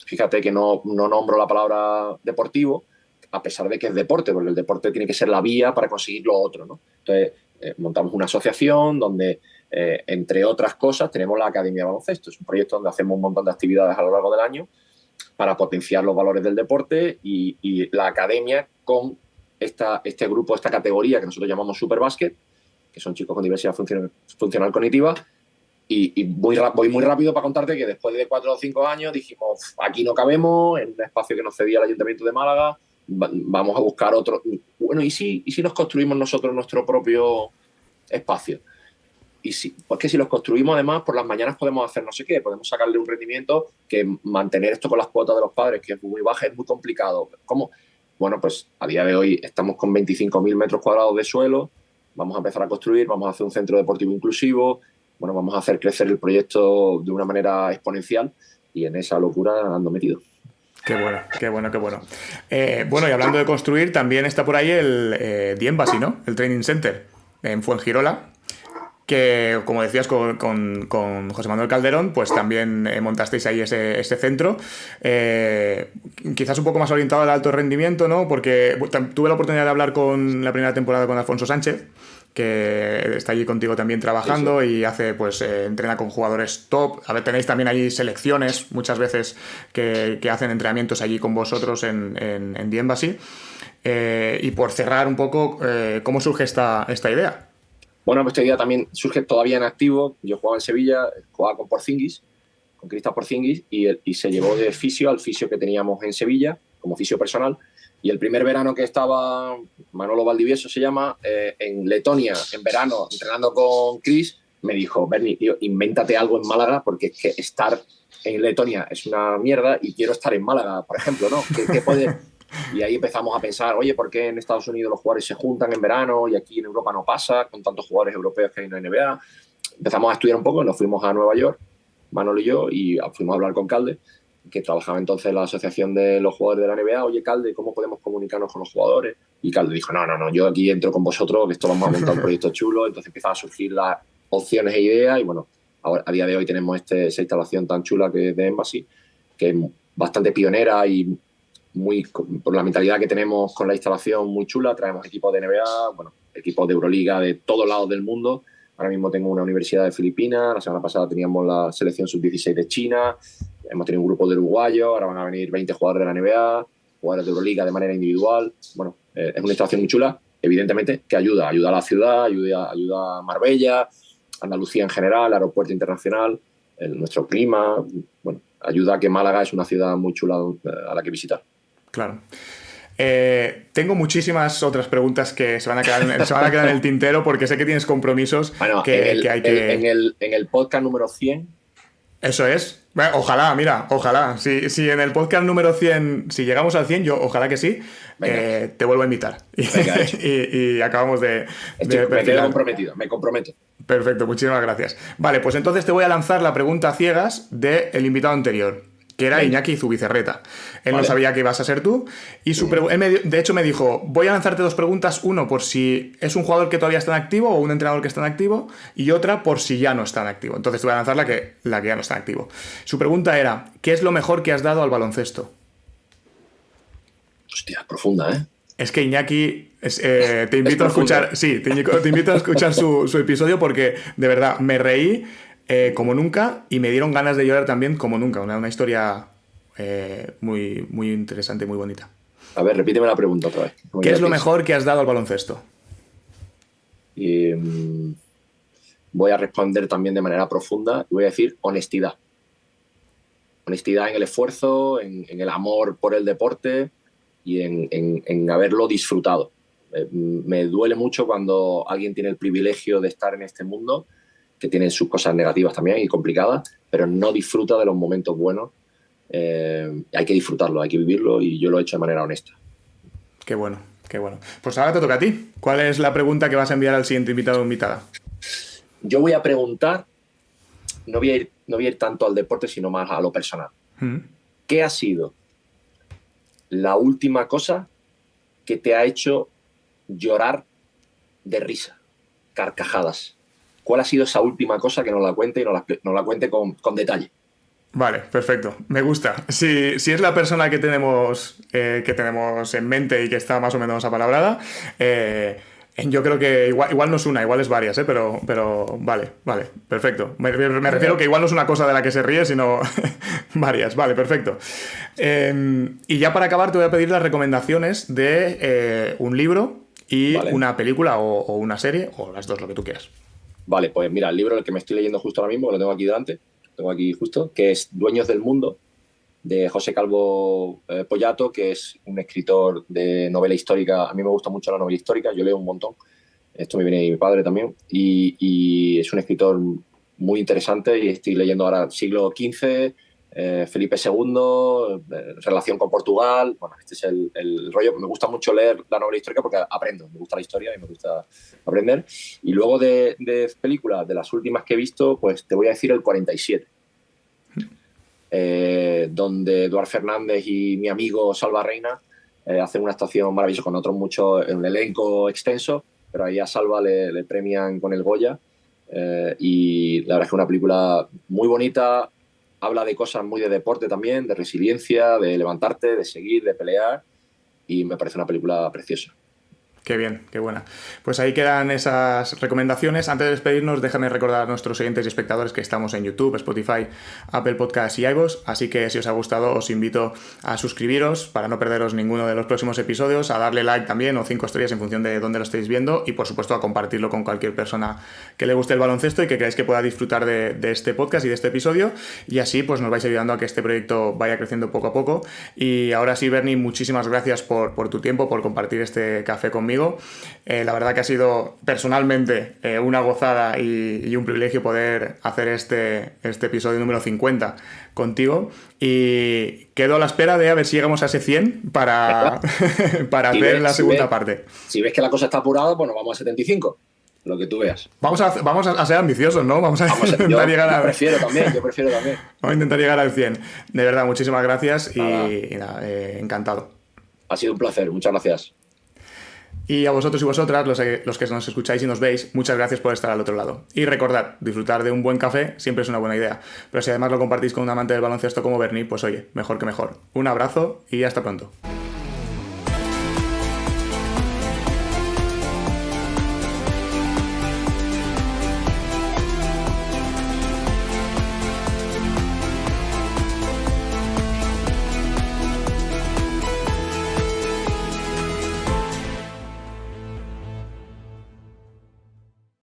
Fíjate que no nombro la palabra deportivo, a pesar de que es deporte, porque el deporte tiene que ser la vía para conseguir lo otro, ¿no? Entonces, montamos una asociación donde, entre otras cosas, tenemos la Academia de Baloncesto. Es un proyecto donde hacemos un montón de actividades a lo largo del año para potenciar los valores del deporte y la academia con este grupo, esta categoría que nosotros llamamos Superbásquet, que son chicos con diversidad funcional cognitiva. Y voy muy rápido para contarte que después de 4 o 5 años dijimos, aquí no cabemos, en un espacio que nos cedía el Ayuntamiento de Málaga, vamos a buscar otro. Bueno, ¿y si nos construimos nosotros nuestro propio espacio? Porque si los construimos, además, por las mañanas podemos hacer no sé qué, podemos sacarle un rendimiento que mantener esto con las cuotas de los padres, que es muy baja, es muy complicado. ¿Cómo? Bueno, pues a día de hoy estamos con 25.000 metros cuadrados de suelo, vamos a empezar a construir, vamos a hacer un centro deportivo inclusivo, bueno, vamos a hacer crecer el proyecto de una manera exponencial y en esa locura ando metido. Qué bueno, qué bueno, qué bueno. Bueno, y hablando de construir, también está por ahí el The Embassy, ¿no? El Training Center en Fuengirola, que, como decías, con José Manuel Calderón, pues también montasteis ahí ese centro. Quizás un poco más orientado al alto rendimiento, ¿no? Porque tuve la oportunidad de hablar con la primera temporada con Alfonso Sánchez, que está allí contigo también trabajando, sí. Y hace, pues, entrena con jugadores top. A ver, tenéis también allí selecciones muchas veces que hacen entrenamientos allí con vosotros en The Embassy. Y por cerrar un poco, ¿cómo surge esta idea? Bueno, pues esta idea también surge todavía en activo. Yo jugaba en Sevilla, jugaba con Porzingis, con Kristaps Porzingis, y se llevó de fisio al fisio que teníamos en Sevilla, como fisio personal. Y el primer verano que estaba, Manolo Valdivieso se llama, en Letonia, en verano, entrenando con Chris, me dijo: Berni, tío, invéntate algo en Málaga, porque es que estar en Letonia es una mierda y quiero estar en Málaga, por ejemplo, ¿no? ¿Qué puede...? Y ahí empezamos a pensar, oye, ¿por qué en Estados Unidos los jugadores se juntan en verano y aquí en Europa no pasa, con tantos jugadores europeos que hay en la NBA? Empezamos a estudiar un poco, nos fuimos a Nueva York, Manolo y yo, y fuimos a hablar con Calde, que trabajaba entonces en la asociación de los jugadores de la NBA. Oye, Calde, ¿cómo podemos comunicarnos con los jugadores? Y Calde dijo: no, yo aquí entro con vosotros, que esto vamos a montar un proyecto chulo. Entonces empezaron a surgir las opciones e ideas, y bueno, ahora, a día de hoy tenemos esa instalación tan chula que es de Embassy, que es bastante pionera y por la mentalidad que tenemos con la instalación, muy chula. Traemos equipos de NBA, bueno, equipos de Euroliga de todos lados del mundo. Ahora mismo tengo una universidad de Filipinas, la semana pasada teníamos la selección sub-16 de China, hemos tenido un grupo de uruguayos, ahora van a venir 20 jugadores de la NBA, jugadores de Euroliga de manera individual. Bueno, es una instalación muy chula, evidentemente, que ayuda a la ciudad, ayuda a Marbella, Andalucía en general, aeropuerto internacional, nuestro clima, bueno, ayuda a que Málaga es una ciudad muy chula a la que visitar. Claro. Tengo muchísimas otras preguntas que se van a quedar en el tintero, porque sé que tienes compromisos. Bueno, que hay que... en el podcast número 100. Eso es. Bueno, ojalá. Si en el podcast número 100, si llegamos al 100, yo ojalá que sí, te vuelvo a invitar. Venga, y acabamos de me quedo comprometido, me comprometo. Perfecto, muchísimas gracias. Vale, pues entonces te voy a lanzar la pregunta a ciegas del invitado anterior, que era Iñaki Zubizarreta. Él no sabía que ibas a ser tú, y él de hecho me dijo: voy a lanzarte dos preguntas, uno por si es un jugador que todavía está en activo o un entrenador que está en activo, y otra por si ya no está en activo. Entonces te voy a lanzar la que ya no está en activo. Su pregunta era: ¿qué es lo mejor que has dado al baloncesto? Hostia, profunda, ¿eh? Es que Iñaki, te invito a escuchar, sí, te invito a escuchar su episodio, porque de verdad me reí como nunca, y me dieron ganas de llorar también como nunca. Una historia muy, muy interesante, muy bonita. A ver, repíteme la pregunta otra vez. ¿Qué es lo mejor que has dado al baloncesto? Voy a responder también de manera profunda y voy a decir honestidad. Honestidad en el esfuerzo, en el amor por el deporte y en haberlo disfrutado. Me duele mucho cuando alguien tiene el privilegio de estar en este mundo, que tiene sus cosas negativas también y complicadas, pero no disfruta de los momentos buenos. Hay que disfrutarlo, hay que vivirlo, y yo lo he hecho de manera honesta. Qué bueno, qué bueno. Pues ahora te toca a ti. ¿Cuál es la pregunta que vas a enviar al siguiente invitado o invitada? Yo voy a preguntar, no voy a ir tanto al deporte, sino más a lo personal. ¿Qué ha sido la última cosa que te ha hecho llorar de risa, carcajadas? ¿Cuál ha sido esa última cosa? Que nos la cuente, y nos la cuente con detalle. Vale, perfecto. Me gusta. Si es la persona que tenemos en mente y que está más o menos apalabrada, yo creo que igual no es una, igual es varias, pero vale, perfecto. Me refiero que igual no es una cosa de la que se ríe, sino varias. Vale, perfecto. Y ya para acabar te voy a pedir las recomendaciones de un libro y una película o una serie, o las dos, lo que tú quieras. Vale, pues mira, el libro el que me estoy leyendo justo ahora mismo, que lo tengo aquí delante, que es Dueños del Mundo, de José Calvo Pollato, que es un escritor de novela histórica. A mí me gusta mucho la novela histórica, yo leo un montón. Esto me viene de mi padre también. Y es un escritor muy interesante, y estoy leyendo ahora siglo XV, Felipe II, relación con Portugal. Bueno, este es el rollo. Me gusta mucho leer la novela histórica porque aprendo. Me gusta la historia y me gusta aprender. Y luego de películas, de las últimas que he visto, pues te voy a decir el 47. Donde Eduard Fernández y mi amigo Salva Reina hacen una actuación maravillosa con otros muchos, en un elenco extenso, pero ahí a Salva le premian con el Goya. Y la verdad es que es una película muy bonita, habla de cosas muy de deporte también, de resiliencia, de levantarte, de seguir, de pelear, y me parece una película preciosa. Qué bien, qué buena. Pues ahí quedan esas recomendaciones. Antes de despedirnos, déjame recordar a nuestros oyentes y espectadores que estamos en YouTube, Spotify, Apple Podcasts y iVoox, así que si os ha gustado os invito a suscribiros para no perderos ninguno de los próximos episodios, a darle like también o 5 estrellas en función de dónde lo estéis viendo y por supuesto a compartirlo con cualquier persona que le guste el baloncesto y que creáis que pueda disfrutar de este podcast y de este episodio, y así pues nos vais ayudando a que este proyecto vaya creciendo poco a poco. Y ahora sí, Berni, muchísimas gracias por tu tiempo, por compartir este café conmigo. La verdad que ha sido personalmente una gozada y un privilegio poder hacer este episodio número 50 contigo, y quedo a la espera de a ver si llegamos a ese 100 para hacer la segunda parte. Si ves que la cosa está apurada, bueno, vamos a 75, lo que tú veas. Vamos a ser ambiciosos, ¿no? Vamos a intentar llegar a... Yo prefiero también. Vamos a intentar llegar al 100. De verdad, muchísimas gracias y nada, encantado. Ha sido un placer, muchas gracias. Y a vosotros y vosotras, los que nos escucháis y nos veis, muchas gracias por estar al otro lado. Y recordad, disfrutar de un buen café siempre es una buena idea. Pero si además lo compartís con un amante del baloncesto como Berni, pues oye, mejor que mejor. Un abrazo y hasta pronto.